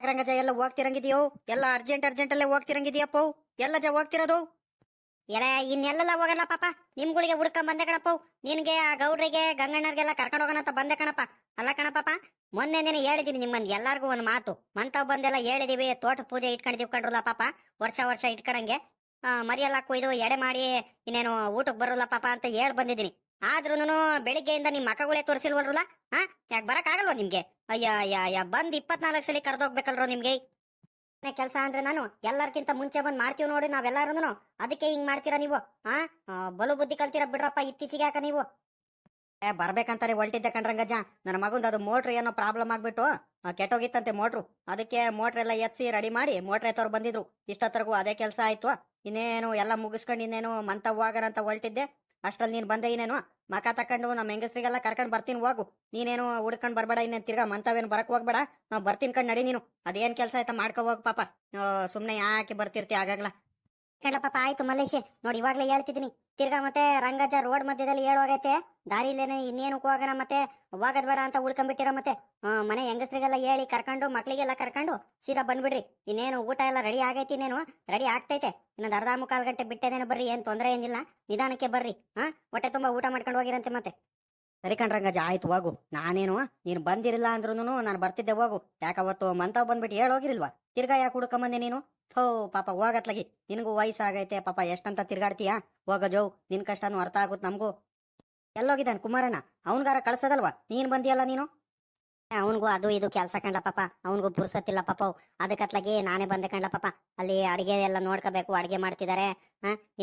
ರಂಗಜ ಎಲ್ಲ ಹೋಗ್ತಿರಂಗಿದ್ಯೋ? ಎಲ್ಲ ಅರ್ಜೆಂಟ್ ಅಲ್ಲೇ ಹೋಗ್ತಿರಂಗಿದ್ಯಪ್ಪೋ? ಎಲ್ಲ ಜ ಹೋಗ್ತಿರೋದು? ಎಲ್ಲ ಇನ್ನೆಲ್ಲ ಹೋಗಲ್ಲ ಪಾಪ. ನಿಮ್ಗಳಿಗೆ ಹುಡ್ಕೊಂಡ್ ಬಂದೆ ಕಣಪ್ಪ. ನಿನ್ಗೆ ಆ ಗೌಡ್ರಿಗೆ ಗಂಗಣ್ಣರ್ಗೆಲ್ಲ ಕರ್ಕೊಂಡು ಹೋಗೋಣ ಅಂತ ಬಂದೆ ಕಣಪ್ಪ. ಅಲ್ಲ ಕಣಪ್ಪ, ಮೊನ್ನೆ ನೀನು ಹೇಳಿದೀನಿ ನಿಮ್ಮನ್ ಎಲ್ಲಾರ್ಗು ಒಂದ್ ಮಾತು. ಮಂತಾವ್ ಬಂದೆಲ್ಲ ಹೇಳಿದೀವಿ, ತೋಟ ಪೂಜೆ ಇಟ್ಕೊಂಡಿದೀವಿ ಕಣ್ರಲ್ಲ ಪಾಪ. ವರ್ಷ ಇಟ್ಕೊಂಡಂಗೆ ಮರಿಯೆಲ್ಲ ಕೊಯ್ದು ಎಡೆ ಮಾಡಿ ಇನ್ನೇನು ಊಟಕ್ಕೆ ಬರೋಲ್ಲ ಪಾಪ ಅಂತ ಹೇಳ್ ಬಂದಿದ್ದೀನಿ. ಆದ್ರೂನು ಬೆಳಿಗ್ಗೆಯಿಂದ ನಿಮ್ ಮಕ್ಕಗಳೇ ತೋರಿಸಿಲ್ವಲ್ರಲ್ಲ? ಯಾಕೆ ಬರಕ್ ಆಗಲ್ವಾ ನಿಮ್ಗೆ? ಅಯ್ಯ ಬಂದ್ 24 ಸಲ ಕರೆದೋಗ್ಬೇಕಲ್ರೋ ನಿಮ್ಗೆ. ಕೆಲಸ ಅಂದ್ರೆ ನಾನು ಎಲ್ಲಾರ್ಕಿಂತ ಮುಂಚೆ ಬಂದ್ ಮಾಡ್ತೀವಿ ನೋಡಿ ನಾವೆಲ್ಲಾರು. ಅದಕ್ಕೆ ಹಿಂಗ್ ಮಾಡ್ತೀರಾ ನೀವು? ಬಲು ಬುದ್ಧಿ ಕಲ್ತೀರಾ ಬಿಡ್ರಪ್ಪ ಇತ್ತೀಚೆಗೆ. ಯಾಕ ನೀವು ಬರ್ಬೇಕಂತಾರೆ ಹೊಲ್ಟಿದ್ದೆ ಕಣ್ರಂಗಜ್ಜ. ನನ್ನ ಮಗಂದು ಅದು ಮೋಟ್ರ್ ಏನೋ ಪ್ರಾಬ್ಲಮ್ ಆಗ್ಬಿಟ್ಟು ಕೆಟ್ಟೋಗಿತ್ತಂತೆ ಮೋಟ್ರು. ಅದಕ್ಕೆ ಮೋಟ್ರ್ ಎಲ್ಲ ಎತ್ಸಿ ರೆಡಿ ಮಾಡಿ ಮೋಟ್ರ್ ಎತ್ತವ್ರು ಬಂದಿದ್ರು. ಇಷ್ಟೊತ್ತರೆಗೂ ಅದೇ ಕೆಲಸ ಆಯ್ತು. ಇನ್ನೇನು ಎಲ್ಲ ಮುಗಿಸ್ಕೊಂಡು ಇನ್ನೇನು ಮಂತ ಹೋಗೋಣ ಅಂತ ಹೊಲ್ಟಿದ್ದೆ. ಅಷ್ಟ್ರಲ್ಲಿ ನೀನ್ ಬಂದೆ. ಇನ್ನೇನು ಮಕ ತಕೊಂಡು ನಮ್ಮ ಹೆಂಗಸ್ರಿಗೆಲ್ಲ ಕರ್ಕೊಂಡ್ ಬರ್ತೀನಿ ಹೋಗು. ನೀನೇನು ಹುಡ್ಕೊಂಡ್ ಬರ್ಬೇಡ. ಇನ್ನೇನ್ ತಿರ್ಗಾ ಮಂತವೇನು ಬರಕ್ ಹೋಗ್ಬೇಡ. ನಾವ್ ಬರ್ತೀನಿ ಕಣ್ ನಡಿ. ನೀನು ಅದೇನ್ ಕೆಲಸ ಆಯ್ತಾ ಮಾಡ್ಕೊ ಹೋಗ್ ಪಾಪ. ಸುಮ್ನೆ ಯಾಕೆ ಬರ್ತಿರ್ತಿ ಆಗಾಗ್ಲ ಕಣ್ಲ ಪಾಪ. ಆಯ್ತು ಮಲ್ಲೇಶ್, ನೋಡಿ ಇವಾಗ್ಲೇ ಹೇಳ್ತಿದ್ದೀನಿ. ತಿರ್ಗಾ ಮತ್ತೆ ರಂಗಜ್ಜ ರೋಡ್ ಮಧ್ಯದಲ್ಲಿ ಹೇಳೋಗೈತೆ ದಾರಿಲೇನೆ ಇನ್ನೇನು ಹೋಗೋಣ ಮತ್ತೆ ಹೋಗದ್ ಬೇಡ ಅಂತ ಉಳ್ಕೊಂಡ್ಬಿಟ್ಟಿರ. ಮತ್ತೆ ಮನೆ ಹೆಂಗಸ್ರಿಗೆಲ್ಲ ಹೇಳಿ ಕರ್ಕೊಂಡು ಮಕ್ಳಿಗೆಲ್ಲ ಕರ್ಕೊಂಡು ಸೀದಾ ಬಂದ್ಬಿಡ್ರಿ. ಇನ್ನೇನು ಊಟ ಎಲ್ಲ ರೆಡಿ ಆಗೈತಿ. ಇನ್ನೇನು ರೆಡಿ ಆಗ್ತೈತೆ. ಇನ್ನೊಂದು ಅರ್ಧ ಮುಕ್ಕಾಲ್ ಗಂಟೆ ಬಿಟ್ಟೇನೇನು ಬರ್ರಿ. ಏನ್ ತೊಂದರೆ ಏನಿಲ್ಲ, ನಿಧಾನಕ್ಕೆ ಬರ್ರಿ. ಹೊಟ್ಟೆ ತುಂಬಾ ಊಟ ಮಾಡ್ಕೊಂಡು ಹೋಗಿರಂತೆ ಮತ್ತೆ. ಸರಿ ಕಣ್ರಂಗಜ್ಜ, ಆಯ್ತು ಹೋಗು. ನಾನೇನು ನೀನು ಬಂದಿರಲಿಲ್ಲ ಅಂದ್ರೂ ನಾನು ಬರ್ತಿದ್ದೆ. ಹೋಗು. ಯಾಕವತ್ತು ಮಂತಾವ್ ಬಂದ್ಬಿಟ್ಟು ಹೇಳೋಗಿರಿಲ್ವಾ? ತಿರ್ಗಾ ಯಾಕೆ ಹುಡ್ಕೊಂಬಂದೆ ನೀನು? ಥೋ ಪಾಪ ಹೋಗತ್ಲಾಗಿ. ನಿನಗೂ ವಯಸ್ಸಾಗೈತೆ ಪಾಪ. ಎಷ್ಟಂತ ತಿರ್ಗಾಡ್ತೀಯಾ? ಹೋಗ ಜೋ, ನಿನ್ ಕಷ್ಟನೂ ಅರ್ಥ ಆಗುತ್ತೆ ನಮಗೂ. ಎಲ್ಲೋಗಿದ್ದಾನೆ ಕುಮಾರಣ್ಣ? ಅವನ್ಗಾರ ಕಳ್ಸದಲ್ವಾ? ನೀನ್ ಬಂದಿಯಲ್ಲ ನೀನು. ಅವನಿಗೂ ಅದು ಇದು ಕೆಲಸ ಕಂಡ್ಲ ಪಾಪ. ಅವನಿಗೂ ಪುರ್ಸತ್ತಿಲ್ಲ ಪಾಪ. ಅದಕ್ಕತ್ಲಾಗಿ ನಾನೇ ಬಂದೆ ಕಂಡ್ಲ ಪಾಪ. ಅಲ್ಲಿ ಅಡಿಗೆ ಎಲ್ಲ ನೋಡ್ಕೋಬೇಕು. ಅಡಿಗೆ ಮಾಡ್ತಿದ್ದಾರೆ.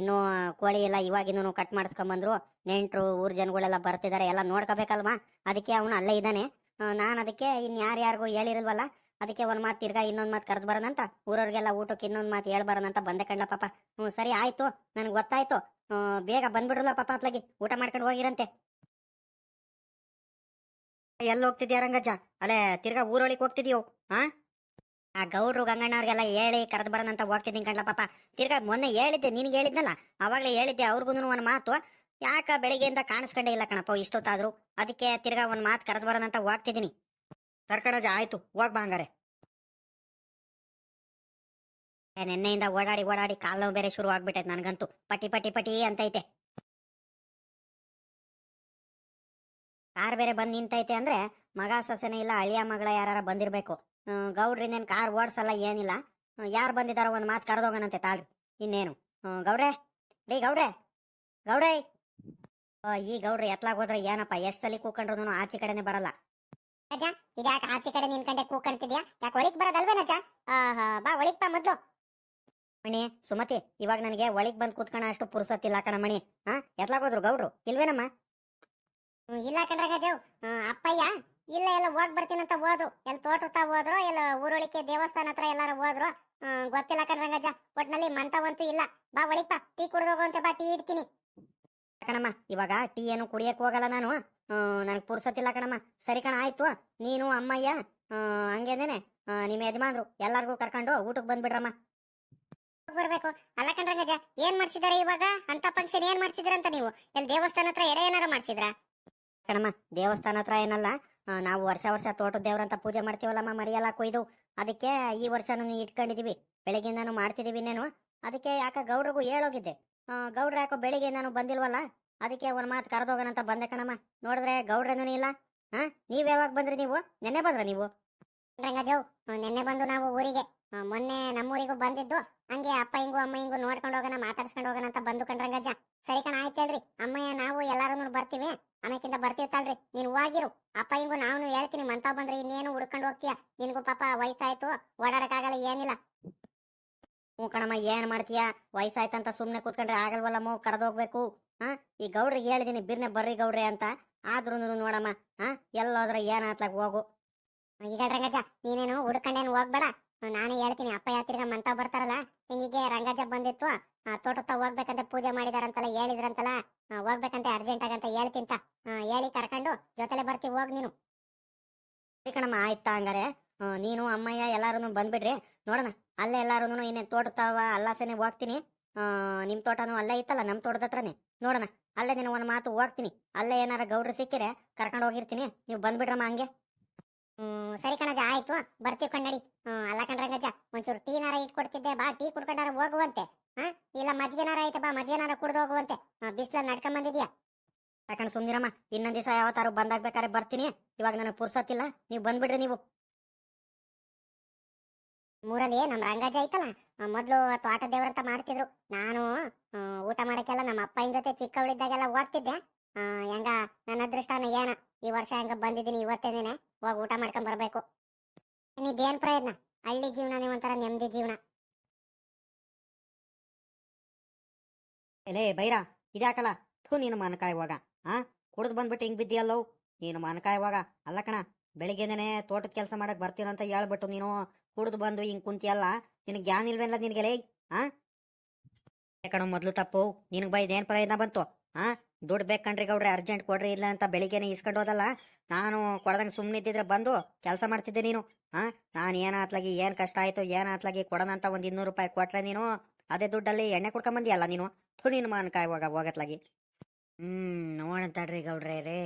ಇನ್ನು ಕೋಳಿ ಎಲ್ಲ ಇವಾಗಿನೂ ಕಟ್ ಮಾಡಿಸ್ಕೊಂಬಂದ್ರು. ನೆಂಟ್ರು ಊರ್ ಜನಗಳೆಲ್ಲ ಬರ್ತಿದ್ದಾರೆ. ಎಲ್ಲ ನೋಡ್ಕೋಬೇಕಲ್ವಾ? ಅದಕ್ಕೆ ಅವನು ಅಲ್ಲೇ ಇದ್ದಾನೆ. ನಾನ್ ಅದಕ್ಕೆ ಇನ್ ಯಾರ್ಯಾರಿಗೂ ಹೇಳಿರಲ್ವಲ್ಲ, ಅದಕ್ಕೆ ಒಂದ್ ಮಾತು ತಿರ್ಗಾ ಇನ್ನೊಂದ್ ಮಾತು ಕರೆದು ಬರೋಣಂತ, ಊರವ್ರಿಗೆಲ್ಲ ಊಟಕ್ಕೆ ಇನ್ನೊಂದ್ ಮಾತು ಹೇಳ್ ಬರೋಣಂತ ಬಂದೆ ಕಂಡ್ಲ ಪಾಪ. ಸರಿ ಆಯ್ತು, ನನ್ಗೆ ಗೊತ್ತಾಯ್ತು. ಬೇಗ ಬಂದ್ಬಿಡ್ರಲ್ಲ ಪಾಪ. ಅತ್ಲಾಗಿ ಊಟ ಮಾಡ್ಕೊಂಡು ಹೋಗಿರಂತೆ. ಎಲ್ಲಿ ಹೋಗ್ತಿದ್ಯಾ ರಂಗಜ್ಜ? ಅಲ್ಲೇ ತಿರ್ಗಾ ಊರೊಳಿಗೆ ಹೋಗ್ತಿದ್ಯೋ? ಆ ಗೌಡ್ರು ಗಂಗಣ್ಣವ್ರಿಗೆಲ್ಲ ಹೇಳಿ ಕರೆದು ಬರೋಣಂತ ಹೋಗ್ತಿದ್ದೀನಿ ಕಣ್ಲ ಪಾಪ. ತಿರ್ಗಾ ಮೊನ್ನೆ ಹೇಳಿದ್ದೆ, ನಿನ್ಗೆ ಹೇಳಿದ್ನಲ್ಲ, ಅವಾಗ್ಲೇ ಹೇಳಿದ್ದೆ ಅವ್ರಿಗೂ ಒಂದ್ ಮಾತು. ಯಾಕ ಬೆಳಿಗ್ಗೆಯಿಂದ ಕಾಣಿಸ್ಕೊಂಡೇ ಇಲ್ಲ ಕಣಪ್ಪ ಇಷ್ಟೊತ್ತಾದ್ರು. ಅದಕ್ಕೆ ತಿರ್ಗಾ ಒಂದ್ ಮಾತು ಕರೆದು ಬರೋಣಂತ ಹೋಗ್ತಿದ್ದೀನಿ. ಸರ್ಕಣಜ ಆಯ್ತು, ಹೋಗ್ಬಾ ಹಂಗಾರೆ. ನೆನ್ನೆಯಿಂದ ಓಡಾಡಿ ಕಾಲ್ ನೋವು ಬೇರೆ ಶುರು ಆಗ್ಬಿಟ್ಟೈತೆ ನನ್ಗಂತೂ. ಪಟಿ ಪಟಿ ಪಟಿ ಅಂತೈತೆ. ಕಾರ್ ಬೇರೆ ಬಂದ್ ನಿಂತೈತೆ ಅಂದ್ರೆ ಮಗ ಸೊಸೆನೇ ಇಲ್ಲ, ಅಳಿಯ ಮಗಳ ಯಾರ ಬಂದಿರ್ಬೇಕು. ಗೌಡ್ರಿನೇನ್ ಕಾರ್ ಓಡ್ಸಲ್ಲ ಏನಿಲ್ಲ. ಯಾರು ಬಂದಿದಾರ ಒಂದ್ ಮಾತು ಕರೆದೋಗನಂತೆ ತಾಳ್ರಿ. ಇನ್ನೇನು ಗೌಡ್ರೆ, ರೀ ಗೌಡ್ರೆ, ಗೌಡ್ರೆ. ಈ ಗೌಡ್ರಿ ಎತ್ಲಾಗ್ ಹೋದ್ರೆ ಏನಪ್ಪ, ಎಷ್ಟ್ ಸಲಿ ಕೂಕೊಂಡ್ರು ಆಚೆ ಕಡೆನೆ ಬರಲ್ಲ. ಅಜ್ಜ, ಇದ್ಯಾಕ ಆಚೆ ಕಡೆ ನಿನ್ಕಂಡೆ ಕೂಕಂತಿದ್ಯಾ? ಯಾಕೆ ಒಳಿಕ್ ಬರೋದಲ್ವೇನಜ್ಜ? ಬಾ ಒಳಿಕ್ ಬಾ ಮೊದ್ಲು. ಮಣಿ ಸುಮತಿ, ಇವಾಗ ನನಗೆ ಒಳಿಕ್ ಬಂದ್ ಕೂತ್ಕಣ ಅಷ್ಟು ಪುರ್ಸತ್ತಿಲ್ಲ ಕಣ ಮಣಿ. ಎತ್ಲಾಗೋದ್ರು ಗೌಡ್ರು ಇಲ್ವೇನಮ್ಮ? ಇಲ್ಲ ಕಣ್ರಾಗಜು, ಅಪ್ಪಯ್ಯ ಇಲ್ಲ ಎಲ್ಲ ಹೋಗ್ ಬರ್ತೀನಂತ ಹೋದ್ರು. ಎಲ್ಲಿ ತೋಟುತ್ತಾ ಹೋದ್ರು, ಎಲ್ಲ ಊರೊಳಿಕೆ ದೇವಸ್ಥಾನ ಹತ್ರ ಎಲ್ಲಾರ ಹೋದ್ರು. ಗೊತ್ತಿಲ್ಲ ಕಣ್ರಂಗಜ್ಜ. ಒಟ್ನಲ್ಲಿ ಮಂತವಂತೂ ಇಲ್ಲ. ಬಾ ಒಳಿಪ್ಪ, ಟೀ ಕುಡ್ದೋಗುವಂತೆ ಬಾ, ಟೀ ಇಡ್ತೀನಿ ಕಣಮ್ಮ. ಇವಾಗ ಟೀ ಏನು ಕುಡಿಯಕ್ ಹೋಗಲ್ಲ ನಾನು. ನನ್ಗೆ ಪುರ್ಸತ್ತಿಲ್ಲ ಕಣಮ್ಮ. ಸರಿ ಕಣ ಆಯ್ತು. ನೀನು ಅಮ್ಮಯ್ಯ ಹಂಗೇನೇನೆ ನಿಮ್ ಯಜಮಾನ್ರು ಎಲ್ಲಾರ್ಗೂ ಕರ್ಕೊಂಡು ಊಟಕ್ಕೆ ಬಂದ್ಬಿಡ್ರಮ್ಮ. ಬರ್ಬೇಕು. ಅಲ್ಲ ಕಣ್ರಂಗಜ್ಜ, ಏನ್ ಮಾಡ್ಸಿದಾರೆ ಇವಾಗ? ಅಂತ ಫಂಕ್ಷನ್ ಏನ್ ಮಾಡ್ಸಿದ್ರಂತ ನೀವು? ಎಲ್ಲಿ ದೇವಸ್ಥಾನ ಹತ್ರ ಎಡೆ ಏನಾರ ಮಾಡ್ಸಿದ್ರ? ಕಣಮ್ಮ, ದೇವಸ್ಥಾನ ಹತ್ರ ಏನಲ್ಲ, ನಾವು ವರ್ಷ ತೋಟದ ದೇವ್ರಂತ ಪೂಜೆ ಮಾಡ್ತೀವಲ್ಲಮ್ಮ, ಮರಿಯೆಲ್ಲ ಕೊಯ್ದು. ಅದಕ್ಕೆ ಈ ವರ್ಷನೂ ಇಟ್ಕೊಂಡಿದೀವಿ. ಬೆಳಗ್ಗೆಯಿಂದಾನು ಮಾಡ್ತಿದೀವಿ ಇನ್ನೇನು. ಅದಕ್ಕೆ ಯಾಕ ಗೌಡ್ರಿಗೂ ಹೇಳೋಗಿದ್ದೆ. ಗೌಡ್ರ ಯಾಕೋ ಬೆಳಿಗ್ಗೆ ನಾನು ಬಂದಿಲ್ವಲ್ಲ, ಅದಕ್ಕೆ ಒಂದ್ ಮಾತು ಕರೆದೋಗನಂತ ಬಂದೆ ಕಣಮ್ಮ. ನೋಡಿದ್ರೆ ಗೌಡ್ರೇನೂ ಇಲ್ಲ. ನೀವ್ ಯಾವಾಗ ಬಂದ್ರಿ? ನೀವು ನೆನ್ನೆ ಬಂದ್ರ ನೀವು? ರಂಗಜು, ನೆನ್ನೆ ಬಂದು ನಾವು ಊರಿಗೆ. ಮೊನ್ನೆ ನಮ್ಮೂರಿಗೂ ಬಂದಿದ್ದು. ಹಂಗೆ ಅಪ್ಪ ಹಿಂಗು ಅಮ್ಮ ಹಿಂಗು ನೋಡ್ಕೊಂಡು ಹೋಗೋಣ, ಮಾತಾಡ್ಸ್ಕೊಂಡು ಹೋಗೋಣ ಅಂತ ಬಂದು ಕಣ್ರಂಗಜ್ಜ. ಸರಿ ಕಣ ಆಯ್ತು ಹೇಳ್ರಿ. ಅಮ್ಮಯ್ಯ ನಾವು ಎಲ್ಲಾರು ಬರ್ತೀವಿ. ಆಮೇಕಿಂದ ಬರ್ತಿರ್ತಾಳ್ರಿ. ನೀನ್ ಹೋಗಿರು. ಅಪ್ಪ ಹಿಂಗು ನಾನು ಹೇಳ್ತೀನಿ. ಮಂತಾವ್ ಬಂದ್ರೆ ಇನ್ನೇನು ಹುಡ್ಕೊಂಡು ಹೋಗ್ತೀಯ? ನಿನ್ಗೂ ಪಾಪ ವಯಸ್ಸಾಯ್ತು, ಓಡಾಡಕ್ಕಾಗಲ್ಲ ಏನಿಲ್ಲ. ಹ್ಞೂ ಕಣಮ್ಮ, ಏನ್ ಮಾಡ್ತೀಯ? ವಯಸ್ಸಾಯ್ತಂತ ಸುಮ್ನೆ ಕೂತ್ಕೊಂಡ್ರೆ ಆಗಲ್ವಲ್ಲಮ್ಮ, ಕರೆದೋಗ್ಬೇಕು. ಈ ಗೌಡ್ರಿಗೆ ಹೇಳಿದೀನಿ ಬಿರ್ನೆ ಬರ್ರಿ ಗೌಡ್ರೆ ಅಂತ. ಆದ್ರೂ ನೋಡಮ್ಮ, ಎಲ್ಲೋದ್ರೆ ಏನಾತ್ಲಾಗ ಹೋಗು. ಈಗ ರಂಗಜ್ಜ, ನೀನೇನು ಹುಡ್ಕೊಂಡೇನು ಹೋಗ್ಬೇಡ. ನಾನೇ ಹೇಳ್ತೀನಿ. ಅಪ್ಪ ಯಾತಿರ್ಗ ಮಂತಾವ್ ಬರ್ತಾರಲ್ಲ, ಹಿಂಗಿಗೆ ರಂಗಜ್ಜ ಬಂದಿತ್ತು, ತೋಟತ್ತ ಹೋಗ್ಬೇಕಂತ ಪೂಜೆ ಮಾಡಿದಾರಂತಲ್ಲ, ಹೇಳಿದ್ರಂತಲ್ಲ, ಹೋಗ್ಬೇಕಂತ ಅರ್ಜೆಂಟ್ ಆಗಂತ ಹೇಳ್ತಿಂತ ಹೇಳಿ ಕರ್ಕೊಂಡು ಜೊತೆಲೆ ಬರ್ತೀವಿ. ಹೋಗ್ ನೀನು. ಕಣಮ್ಮ ಆಯ್ತಾ ಹಂಗಾರೆ. ನೀನು ಅಮ್ಮಯ್ಯ ಎಲ್ಲಾರು ಬಂದ್ಬಿಡ್ರಿ. ನೋಡೋಣ ಅಲ್ಲೇ ಎಲ್ಲಾರು ಇನ್ನೇನ್ ತೋಟತಾವ ಅಲ್ಲಾಸನೆ ಹೋಗ್ತೀನಿ. ನಿಮ್ ತೋಟನು ಅಲ್ಲೇ ಇತ್ತಲ್ಲ, ನಮ್ ತೋಟದ ಹತ್ರನೇ. ನೋಡೋಣ ಅಲ್ಲೇ ನೀನು ಒಂದ್ ಮಾತು ಹೋಗ್ತೀನಿ. ಅಲ್ಲೇ ಏನಾರ ಗೌಡ್ರು ಸಿಕ್ಕಿರೆ ಕರ್ಕೊಂಡು ಹೋಗಿರ್ತೀನಿ. ನೀವು ಬಂದ್ಬಿಡ್ರಮ್ಮ ಹಂಗೆ. ಸರಿ ಕಣಜ ಆಯ್ತು ಬರ್ತೀವಿ ಕಣ್ಣಡಿ. ಅಲ್ಲ ಕಣ್ರಂಗಜ್ಜ ಒಂಚೂರು ಟೀನಾರ ಇಟ್ಕೊಡ್ತಿದ್ದೆ ಬಾ, ಟೀ ಕುಡ್ಕೊಂಡಾರ ಹೋಗುವಂತೆ. ಹಾ, ಇಲ್ಲ ಮಜ್ಗೆನಾರ ಐತೆ ಬಾ, ಮಜ್ಗೆನಾರ ಕುಡ್ದು ಹೋಗುವಂತೆ. ಬಿಸ್ಲ ನಡ್ಕೊಂಡ್ ಬಂದಿದ್ಯಾ? ಯಾಕಂದ್ರೆ ಸುಮ್ನಿರಮ್ಮ, ಇನ್ನೊಂದ್ ದಿವಸ ಯಾವತ್ತಾರು ಬಂದಾಗ್ಬೇಕಾದ್ರೆ ಬರ್ತೀನಿ. ಇವಾಗ ನನಗೆ ಪುರ್ಸತ್ತಿಲ್ಲ, ನೀವು ಬಂದ್ಬಿಡ್ರಿ ನೀವು. ಮೂರಲ್ಲಿ ನಮ್ ರಂಗಜ್ಜ ಐತಲ್ಲ, ಮೊದ್ಲು ತೋಟ ದೇವ್ರಂತ ಮಾಡ್ತಿದ್ರು. ನಾನು ಊಟ ಮಾಡಕ್ಕೆಲ್ಲ ನಮ್ಮ ಅಪ್ಪನ ಜೊತೆ ಚಿಕ್ಕವಳಿದ್ದಾಗೆಲ್ಲ ಹೋಗ್ತಿದ್ದೆ. ಹೆಂಗ ನನ್ನ ಅದೃಷ್ಟನ ಏನ ಈ ವರ್ಷ ಹೆಂಗ ಬಂದಿದ್ದೀನಿ ಇವತ್ತೇನೇನೆ ಹೋಗಿ ಊಟ ಮಾಡ್ಕೊಂಡ್ ಬರ್ಬೇಕು. ಇದೇನ್ ಪ್ರಯತ್ನ, ಹಳ್ಳಿ ಜೀವನನೇ ಒಂಥರ ನೆಮ್ಮದಿ ಜೀವನ. ಎಲೇ ಬೈರಾ, ಇದ್ಯಾಕಲ್ಲ ಥೂ ನೀನು ಮಾನಕಾಯುವಾಗ. ಹಾ, ಕುಡ್ದು ಬಂದ್ಬಿಟ್ಟು ಹಿಂಗ್ ಬಿದ್ದಿಯಲ್ಲೋ ನೀನು ಮಾನಕಾಯುವಾಗ. ಅಲ್ಲ ಕಣ, ಬೆಳಿಗ್ಗೆನೇ ತೋಟದ ಕೆಲಸ ಮಾಡಕ್ ಬರ್ತೀನಂತ ಹೇಳ್ಬಿಟ್ಟು ನೀನು ಕುಡ್ದು ಬಂದು ಹಿಂಗ್ ಕುಂತಿಯಲ್ಲ, ನಿನಗೆ ಜ್ಞಾನ ಇಲ್ವೇನಲ್ಲ ನಿನಗೆಲೇ? ಹಾ ಕಣ, ಮೊದ್ಲು ತಪ್ಪು ನಿನಗೆ ಬೈದೇನ್ ಪ್ರಯೋಜನ ಬಂತು? ಹಾ, ದುಡ್ಡು ಬೇಕಂಡ್ರಿ ಗೌಡ್ರೆ, ಅರ್ಜೆಂಟ್ ಕೊಡ್ರಿ, ಇಲ್ಲ ಅಂತ ಬೆಳಿಗ್ಗೆನೆ ಇಸ್ಕೊಂಡು ಹೋದಲ್ಲ. ನಾನು ಕೊಡದಂಗೆ ಸುಮ್ಮನೆ ಇದ್ದಿದ್ರೆ ಬಂದು ಕೆಲಸ ಮಾಡ್ತಿದ್ದೆ ನೀನು. ಹಾ, ನಾನು ಏನಾತ್ಲಾಗಿ ಏನ್ ಕಷ್ಟ ಆಯ್ತು ಏನಾತ್ಲಾಗಿ ಕೊಡೋಣಂತ ಒಂದ್ 200 ರೂಪಾಯಿ ಕೊಟ್ರೆ ನೀನು ಅದೇ ದುಡ್ಡಲ್ಲಿ ಎಣ್ಣೆ ಕುಡ್ಕೊಂಬಂದಿಯಲ್ಲ ನೀನು. ಥು ನೀನು ಮಾನ್ಕಾಯಿ ಹೋಗತ್ಲಾಗಿ. ನೋಡಂತಾಡ್ರಿ ಗೌಡ್ರೆ ರೇ,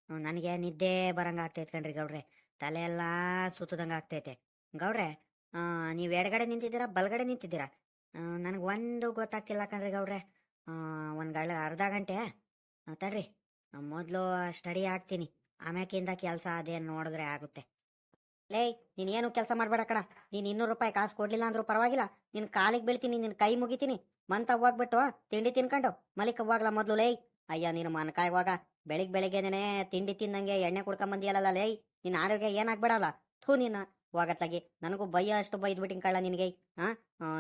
ನನಗೆ ನಿದ್ದೆ ಬರಂಗ ಆಗ್ತೈತೆ ಕಣ್ರಿ ಗೌಡ್ರೆ, ತಲೆ ಎಲ್ಲ ಸುತ್ತದಂಗ ಆಗ್ತೈತೆ ಗೌಡ್ರೆ. ನೀವು ಎಡಗಡೆ ನಿಂತಿದ್ದೀರಾ ಬಲಗಡೆ ನಿಂತಿದ್ದೀರಾ? ನನಗೆ ಒಂದು ಗೊತ್ತಾಗ್ತಿಲ್ಲ ಕಣ್ರಿ ಗೌಡ್ರೆ. ಅರ್ಧ ಗಂಟೆ ತಡ್ರಿ, ಮೊದಲು ಸ್ಟಡಿ ಆಗ್ತೀನಿ, ಆಮ್ಯಾಕಿಂದ ಕೆಲಸ ಅದೇನು ನೋಡಿದ್ರೆ ಆಗುತ್ತೆ. ಲೇ, ನೀನೇನು ಕೆಲಸ ಮಾಡ್ಬೇಡ ಕಣ. ನೀನು 200 ರೂಪಾಯಿ ಕಾಸು ಕೊಡ್ಲಿಲ್ಲ ಅಂದ್ರೂ ಪರವಾಗಿಲ್ಲ, ನಿನ್ ಕಾಲಿಗೆ ಬೀಳ್ತೀನಿ, ನಿನ್ ಕೈ ಮುಗಿತೀನಿ. ಮಂತ ಹೋಗ್ಬಿಟ್ಟು ತಿಂಡಿ ತಿನ್ಕೊಂಡು ಮಲಿಕ ಹೋಗ್ಲಾ ಮೊದ್ಲು ಲೇ. ಅಯ್ಯ ನೀನು ಮನಕಾಯಿ ಹೋಗ, ಬೆಳಿಗ್ಗೆನೆ ತಿಂಡಿ ತಿಂದಂಗೆ ಎಣ್ಣೆ ಕುಡ್ಕೊಂಬಂದಿಯಲ್ಲ ಲೇ, ನಿನ್ನ ಆರೋಗ್ಯ ಏನಾಗ್ಬೇಡಲ್ಲ. ಥೂ ನೀನ ಹೋಗತ್ಲಾಗಿ, ನನಗೂ ಬಯ್ಯ ಅಷ್ಟು ಬೈದ್ಬಿಟ್ಟಿನ ಕಳ್ಳ ನಿನಗೆ. ಹಾ,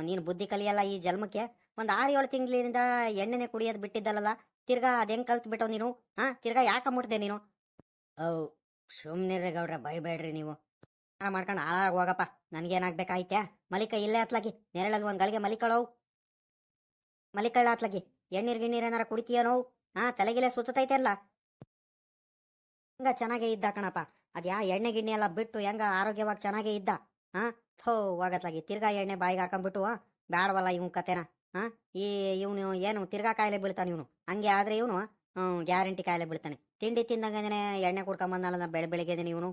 ನೀನು ಬುದ್ಧಿ ಕಲಿಯಲ್ಲ ಈ ಜನ್ಮಕ್ಕೆ. ಒಂದ್ 6-7 ತಿಂಗಳಿಂದ ಎಣ್ಣೆನೆ ಕುಡಿಯೋದು ಬಿಟ್ಟಿದ್ದಲ್ಲ, ತಿರ್ಗಾ ಅದೇನ್ ಕಲ್ತ್ ಬಿಟ್ಟವ್ ನೀನು? ಹಾ, ತಿರ್ಗಾ ಯಾಕ ಮುಟ್ದೆ ನೀನು? ಅವ್ ಸುಮ್ನಿರ್ರಿ ಗೌಡ್ರ, ಬೈಬೇಡ್ರಿ ನೀವು. ಮಾಡ್ಕೊಂಡು ಹಾಳಾಗ ಹೋಗಪ್ಪ, ನನ್ಗೇನಾಗ್ಬೇಕಾಯ್ತೆ? ಮಲಿಕ ಇಲ್ಲೇ ಹತ್ಲಾಗಿ ನೆರಳಲ್ಲಿ ಒಂದ್ ಗಳಿಗೆ ಮಲಿಕಳವು. ಮಲಿಕಳ್ಳ ಹತ್ಲಾಗಿ ಎಣ್ಣೀರ್ ಗಿಣ್ಣೀರ್ ಏನಾರ ಕುಡಿತೀಯನೋ? ಹಾ, ತಲೆಗಿಲೆ ಸುತ್ತೈತೆ ಅಲ್ಲ. ಹಂಗ ಚೆನ್ನಾಗೇ ಇದ್ದ ಕಣಪ್ಪ, ಅದ್ಯಾ ಎಣ್ಣೆ ಗಿಣ್ಣೆ ಎಲ್ಲ ಬಿಟ್ಟು ಹೆಂಗ ಆರೋಗ್ಯವಾಗಿ ಚೆನ್ನಾಗೇ ಇದ್ದ. ಹಾ, ಥೋ ಹೋಗತ್ಲಾಗಿ ತಿರ್ಗಾ ಎಣ್ಣೆ ಬಾಯಿಗೆ ಹಾಕೊಂಡ್ಬಿಟ್ಟು ಬ್ಯಾಡವಲ್ಲ ಇವ್ ಕತೆನ. ಹಾ, ಇವನು ಏನು ತಿರ್ಗಾ ಕಾಯಿಲೆ ಬೀಳ್ತಾನೆ ಇವನು. ಹಂಗೆ ಆದ್ರೆ ಇವನು ಗ್ಯಾರಂಟಿ ಕಾಯಿಲೆ ಬೀಳ್ತಾನೆ. ತಿಂಡಿ ತಿಂದಂಗನೆ ಎಣ್ಣೆ ಕುಡ್ಕೊಂಬಂದಲ್ಲ ಬೆಳಗ್ಗೆದೇನೆ ಇವನು.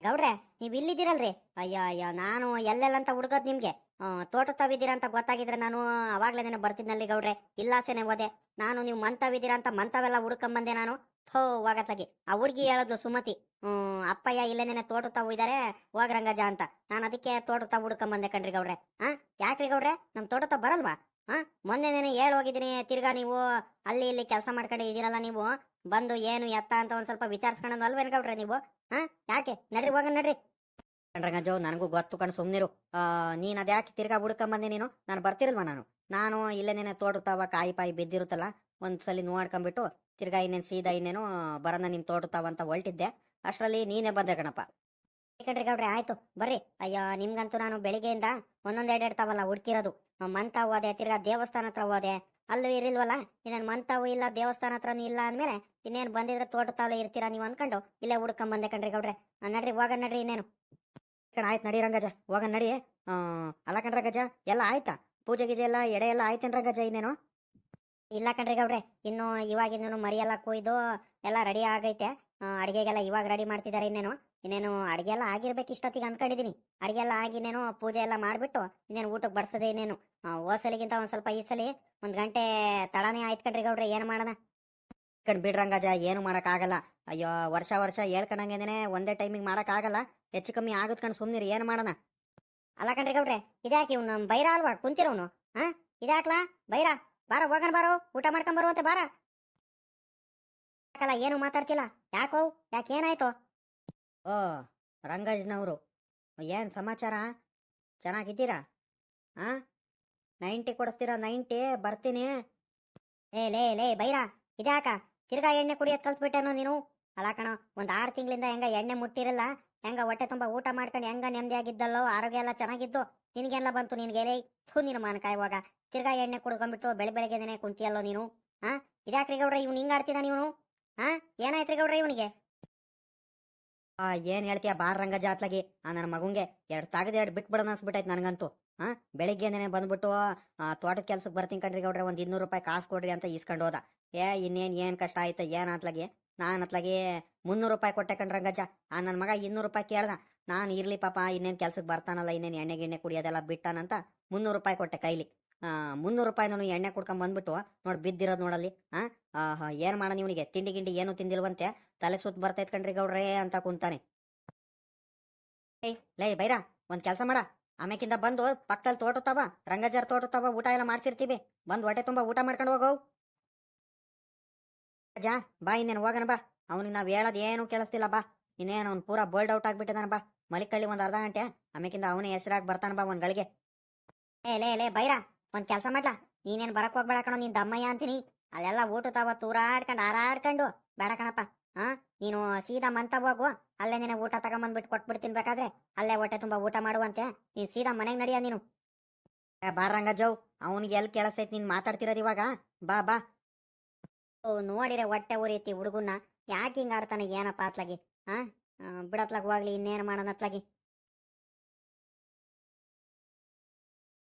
ಗೌಡ್ರೆ ನೀವ್ ಇಲ್ಲಿದ್ದೀರಲ್ರಿ? ಅಯ್ಯೋ ಅಯ್ಯೋ, ನಾನು ಎಲ್ಲೆಲ್ಲಂತ ಹುಡುಗದ್ ನಿಮ್ಗೆ. ತೋಟ ತಾವಿದ್ದೀರಾ ಅಂತ ಗೊತ್ತಾಗಿದ್ರೆ ನಾನು ಅವಾಗ್ಲೇನೆ ಬರ್ತಿದ್ನಲ್ಲಿ ಗೌಡ್ರೆ. ಇಲ್ಲಾಸೆನೆ ಹೋದೆ ನಾನು. ನೀವು ಮಂತವಿದ್ದೀರಾ ಅಂತ ಮಂತವೆಲ್ಲ ಹುಡ್ಕೊಂಬಂದೆ ನಾನು. ಥೋ ಹೋಗತ್ತಾಗಿ ಆ ಹುಡ್ಗಿ ಹೇಳದ್ಲು ಸುಮತಿ, ಅಪ್ಪಯ್ಯ ಇಲ್ಲೇನೇನೆ ತೋಟ ತಾವು ಇದಾರೆ ಹೋಗ್ರಂಗಜ ಅಂತ. ನಾನು ಅದಕ್ಕೆ ತೋಟ ತಾವು ಹುಡ್ಕೊಂಬಂದೆ ಕಣ್ರಿ ಗೌಡ್ರೆ. ಯಾಕ್ರಿ ಗೌಡ್ರೆ, ನಮ್ ತೋಟ ತಾವ್ ಬರಲ್ವಾ? ಮೊನ್ನೆನೇನೆ ಹೇಳಿ ಹೋಗಿದ್ದೀನಿ, ತಿರ್ಗಾ ನೀವು ಅಲ್ಲಿ ಇಲ್ಲಿ ಕೆಲಸ ಮಾಡ್ಕೊಂಡು ಇದೀರಲ್ಲ ನೀವು. ಬಂದು ಏನು ಎತ್ತ ಅಂತ ಒಂದ್ ಸ್ವಲ್ಪ ವಿಚಾರಿಸ್ಕೊಂಡು ಅಲ್ವೇನ್ ಗೌಡ್ರೆ ನೀವು? ಯಾಕೆ ನಡ್ರಿ ಹೋಗ ನಡ್ರಿ. ಕಣ್ರಂಗಜೋ, ನನಗೂ ಗೊತ್ತು ಕಣ್, ಸುಮ್ನಿರು. ನೀನ್ ಅದ್ಯಾಕೆ ತಿರ್ಗಾ ಹುಡ್ಕೊಂಬಂದೆ ನೀನು? ನಾನು ಬರ್ತಿರಲ್ವಾ? ನಾನು ಇಲ್ಲೇನೇನೆ ತೋಟತಾವ ಕಾಯಿ ಪಾಯಿ ಬಿದ್ದಿರುತ್ತಲ್ಲ, ಒಂದ್ಸಲಿ ನೋಡ್ಕೊಂಡ್ಬಿಟ್ಟು ತಿರ್ಗಾ ಇನ್ನೇನು ಸೀದಾ ಇನ್ನೇನು ಬರೋಣ ನಿಮ್ ತೋಟತಾವ ಅಂತ ಹೊಲ್ಟಿದ್ದೆ. ಅಷ್ಟರಲ್ಲಿ ನೀನೇ ಬಂದೆ ಕಣಪ್ಪ. ಕಣ್ರಿ ಗೌಡ್ರೆ ಆಯ್ತು ಬರ್ರಿ. ಅಯ್ಯೋ ನಿಮ್ಗಂತೂ ನಾನು ಬೆಳಿಗ್ಗೆಯಿಂದ ಒಂದೊಂದೆರಡು ತಾವಲ್ಲ ಹುಡ್ಕಿರೋದು. ಮಂತಾವು ಹೋದೆ, ತಿರ್ಗಾ ದೇವಸ್ಥಾನ ಹತ್ರ ಹೋದೆ, ಅಲ್ಲೂ ಇರಿಲ್ವಲ್ಲ. ಇನ್ನೇನು ಮಂತಾವು ಇಲ್ಲ ದೇವಸ್ಥಾನ ಹತ್ರನೂ ಇಲ್ಲ ಅಂದ್ಮೇಲೆ ಇನ್ನೇನು ಬಂದಿದ್ರೆ ತೋಟ ತಾವಲೆ ಇರ್ತೀರಾ ನೀವು ಅನ್ಕೊಂಡು ಇಲ್ಲೇ ಹುಡ್ಕೊಂಬಂದೆ ಕಣ್ರಿ ಗೌಡ್ರೆ. ನಡ್ರಿ ಹೋಗ ನಡ್ರಿ ಇನ್ನೇನು. ಕಣ ಆಯ್ತು ನಡಿ ರಂಗಜ, ಹೋಗ ನಡಿ. ಅಲ್ಲ ಕಣ್ರಂಗಜ, ಎಲ್ಲ ಆಯ್ತಾ? ಪೂಜೆ ಗೀಜೆ ಎಲ್ಲ ಎಡೆ ಎಲ್ಲ ಆಯ್ತೇನ್ ರಂಗಜ? ಇನ್ನೇನು ಇಲ್ಲ ಕಣ್ರಿ ಗೌಡ್ರೆ, ಇನ್ನು ಇವಾಗಿನ್ನೂ ಮರಿಯೆಲ್ಲ ಕೊಯ್ದು ಎಲ್ಲ ರೆಡಿ ಆಗೈತೆ. ಅಡಿಗೆಗೆಲ್ಲ ಇವಾಗ ರೆಡಿ ಮಾಡ್ತಿದ್ದಾರೆ. ಇನ್ನೇನು ಅಡಿಗೆ ಎಲ್ಲ ಆಗಿರ್ಬೇಕು ಇಷ್ಟೊತ್ತಿಗೆ ಅನ್ಕೊಂಡಿದೀನಿ. ಅಡಿಗೆ ಎಲ್ಲ ಆಗಿ ಇನ್ನೇನು ಪೂಜೆ ಎಲ್ಲ ಮಾಡ್ಬಿಟ್ಟು ಇನ್ನೇನು ಊಟಕ್ಕೆ ಬಡ್ಸದೆ. ಇನ್ನೇನು ಹೋಸಲಿಗಿಂತ ಒಂದ್ ಸ್ವಲ್ಪ ಈ ಸಲಿ 1 ಗಂಟೆ ತಡಾನೇ ಆಯ್ತು ಕಣ್ರಿ ಗೌಡ್ರೆ. ಏನ್ ಮಾಡೋಣ? ಕಣ್ ಬಿಡ್ರಂಗಜ, ಏನು ಮಾಡಕ್ ಆಗಲ್ಲ. ಅಯ್ಯೋ, ವರ್ಷ ವರ್ಷ ಹೇಳ್ಕೊಂಡಂಗೇನೆ ಒಂದೇ ಟೈಮಿಗೆ ಮಾಡಕ್ ಆಗಲ್ಲ, ಹೆಚ್ಚು ಕಮ್ಮಿ ಆಗುತ್ತೆ ಕಣ್, ಸುಮ್ನಿರಿ. ಏನ್ ಮಾಡೋಣ? ಅಲ್ಲ ಕಣ್ರಿ ಗೌಡ್ರೆ, ಇದ್ಯಾಕೆ ಇವ್ನು ಬೈರ ಅಲ್ವಾ ಕುಂತಿರೋನು? ಇದ್ಯಾಕ್ಲಾ ಬೈರ? ಬಾರ ಹೋಗಣ, ಬಾರೋ ಊಟ ಮಾಡ್ಕೊಂಡ್ ಬರುವಂತೆ ಬಾರ. ಯಾಕಲ್ಲ ಏನು ಮಾತಾಡ್ತಿಲ್ಲ? ಯಾಕೋ ಯಾಕೇನಾಯ್ತು? ಓ ರಂಗಜ್ನವರು, ಏನ್ ಸಮಾಚಾರ? ಚೆನ್ನಾಗಿದ್ದೀರಾ? 90 ಕೊಡಿಸ್ತೀರಾ? 90 ಬರ್ತೀನಿ. ಲೇ ಬೈರ, ಇದ್ಯಾಕ ತಿರ್ಗಾ ಎಣ್ಣೆ ಕುಡಿಯೋದ್ ಕಲ್ತ್ಬಿಟ್ಟೇನೋ ನೀನು? ಅಲ್ಲ ಕಣ, ಒಂದ್ 6 ತಿಂಗಳಿಂದ ಹೆಂಗ ಎಣ್ಣೆ ಮುಟ್ಟಿರಲ್ಲ, ಹೆಂಗ ಹೊಟ್ಟೆ ತುಂಬಾ ಊಟ ಮಾಡ್ಕೊಂಡು ಹೆಂಗ ನೆಮ್ಮದಿಯಾಗಿದ್ದಲ್ಲೋ, ಆರೋಗ್ಯ ಎಲ್ಲ ಚೆನ್ನಾಗಿದ್ದು. ನಿನ್ಗೆಲ್ಲ ಬಂತು ನಿನ್ಗೆ? ಲೇ ಥೂ ನಿನ್ನ ಮಾನಕಾಯಿ ಹೋಗ, ತಿರ್ಗಾ ಎಣ್ಣೆ ಕುಡ್ಕೊಂಡ್ಬಿಟ್ಟು ಬೆಳಗ್ಗೆನೆ ಕುಂತಿಯಲ್ಲೋ ನೀನು. ಇದ್ಯಾಕ್ರಿ ಗೌಡ್ರ ಇವ್ನು ಹಿಂಗಾಡ್ತಿದ್ದಾನ ಇವನು? ಏನಾಯ್ತ್ರಿ ಗೌಡ್ರ ಇವನಿಗೆ? ಏನ್ ಹೇಳ್ತೀಯ ಬಾರ್ ರಂಗಜ ಅತ್ಲಾಗಿ. ನನ್ನ ಮಗುಂಗೆ 2 ತಾಗದ 2 ಬಿಟ್ಬಿಡೋಣ ಅನ್ಸ್ಬಿಟ್ಟೈತೆ ನನಗಂತೂ. ಬೆಳಿಗ್ಗೆನೆ ಬಂದ್ಬಿಟ್ಟು ತೋಟದ ಕೆಲ್ಸಕ್ಕೆ ಬರ್ತೀನಿ ಕಣ್ರಿ ಗೌಡ್ರೆ, ಒಂದ್ 200 ರೂಪಾಯಿ ಕಾಸು ಕೊಡ್ರಿ ಅಂತ ಇಸ್ಕೊಂಡು ಹೋದ. ಇನ್ನೇನ್ ಕಷ್ಟ ಆಯ್ತು ಏನ್ ಅತ್ಲಾಗಿ? ನಾನು ಅತ್ಲಾಗೆ 300 ರೂಪಾಯಿ ಕೊಟ್ಟೆ ಕಣ್ ರಂಗಜ್ಜ. ಆ ನನ್ನ ಮಗ 200 ರೂಪಾಯಿ ಕೇಳ್ದ. ನಾನು ಇರ್ಲಿ ಪಾಪ ಇನ್ನೇನು ಕೆಲ್ಸಕ್ಕೆ ಬರ್ತಾನಲ್ಲ, ಇನ್ನೇನು ಎಣ್ಣೆ ಗಿಣ್ಣೆ ಕುಡಿಯೋದೆಲ್ಲ ಬಿಟ್ಟಾನಂತ 300 ರೂಪಾಯಿ ಕೊಟ್ಟೆ ಕೈಲಿ. 300 ರೂಪಾಯಿ ನಾನು ಎಣ್ಣೆ ಕುಡ್ಕೊಂಡ್ ಬಂದ್ಬಿಟ್ಟು ನೋಡಿ ಬಿದ್ದಿರೋದು ನೋಡಲ್ಲಿ. ಏನು ಮಾಡೋಣ ಇವನಿಗೆ, ತಿಂಡಿ ಗಿಂಡಿ ಏನು ತಿಂದಿಲ್ವಂತೆ, ತಲೆ ಸುತ್ತ ಬರ್ತೈತ್ ಕಣ್ರಿ ಗೌಡ್ರೇ ಅಂತ ಕುಂತಾನೆ. ಲೇ ಬೈರಾ, ಒಂದ್ ಕೆಲಸ ಮಾಡ, ಆಮೇಕಿಂದ ಬಂದು ಪಕ್ಕದಲ್ಲಿ ತೋಟತ್ತವ, ರಂಗಜ್ಜಾರ್ ತೋಟತ್ತವ, ಊಟ ಎಲ್ಲ ಮಾಡ್ಸಿರ್ತೀವಿ, ಬಂದು ಹೊಟ್ಟೆ ತುಂಬಾ ಊಟ ಮಾಡ್ಕೊಂಡು ಹೋಗವು. ಜಾ ಬಾ, ಇನ್ನೇನು ಹೋಗೋಣ ಬಾ. ಅವ್ನಿಗೆ ನಾವ್ ಹೇಳೋದ್ ಏನು ಕೇಳಿಸ್ತಿಲ್ಲ ಬಾ. ಇನ್ನೇನು ಅವ್ನು ಪೂರಾ ಬೋಲ್ಡ್ ಔಟ್ ಆಗ್ಬಿಟ್ಟಿದಾನ ಬಾ. ಮಲಿಕಳ್ಳಿ ಒಂದ್ ಅರ್ಧ ಗಂಟೆ, ಆಮೇಕಿಂದ ಅವನೇ ಹೆಸರಾಗಿ ಬರ್ತಾನ ಬಾ ಒಂದ್ ಗಳಿಗೆ. ಲೇ ಬೈರಾ, ಒಂದ್ ಕೆಲಸ ಮಾಡ್ಲಾ, ನೀನೇನ್ ಬರಕ್ ಹೋಗ್ಬೇಡ ಕಣೋ, ನೀನ್ ದಮ್ಮಯ್ಯ ಅಂತೀನಿ. ಅಲ್ಲೆಲ್ಲ ಊಟತಾವ ತೂರಾಡ್ಕೊಂಡು ಹಾರಾಡ್ಕೊಂಡು ಬೇಡ ಕಣಪ್ಪ. ನೀನು ಸೀದಾ ಮಂತ ಹೋಗು, ಅಲ್ಲೇ ನಿನ್ನ ಊಟ ತಗೊಂಬಂದ್ಬಿಟ್ಟು ಕೊಟ್ಬಿಡ್ತೀನಿ, ಬೇಕಾದ್ರೆ ಅಲ್ಲೇ ಹೊಟ್ಟೆ ತುಂಬಾ ಊಟ ಮಾಡುವಂತೆ. ನೀನ್ ಸೀದಾ ಮನೆಗೆ ನಡಿಯ ನೀನು. ಬಾರಂಗ ಜವ್, ಅವನಿಗೆ ಎಲ್ಲಿ ಕೇಳಿಸ್ತೈತಿ ನೀನ್ ಮಾತಾಡ್ತಿರೋದು ಇವಾಗ. ಬಾ ಬಾ. ನೋಡಿರೆ ಹೊಟ್ಟೆ ಉರಿಯತಿ ಹುಡುಗನ್ನ, ಯಾಕೆ ಹಿಂಗ ಆಡ್ತಾನೆ ಏನಪ್ಪ ಅತ್ಲಾಗಿ. ಬಿಡತ್ಲಾಗ ಹೋಗ್ಲಿ, ಇನ್ನೇನು ಮಾಡೋಣ ಅತ್ಲಾಗಿ.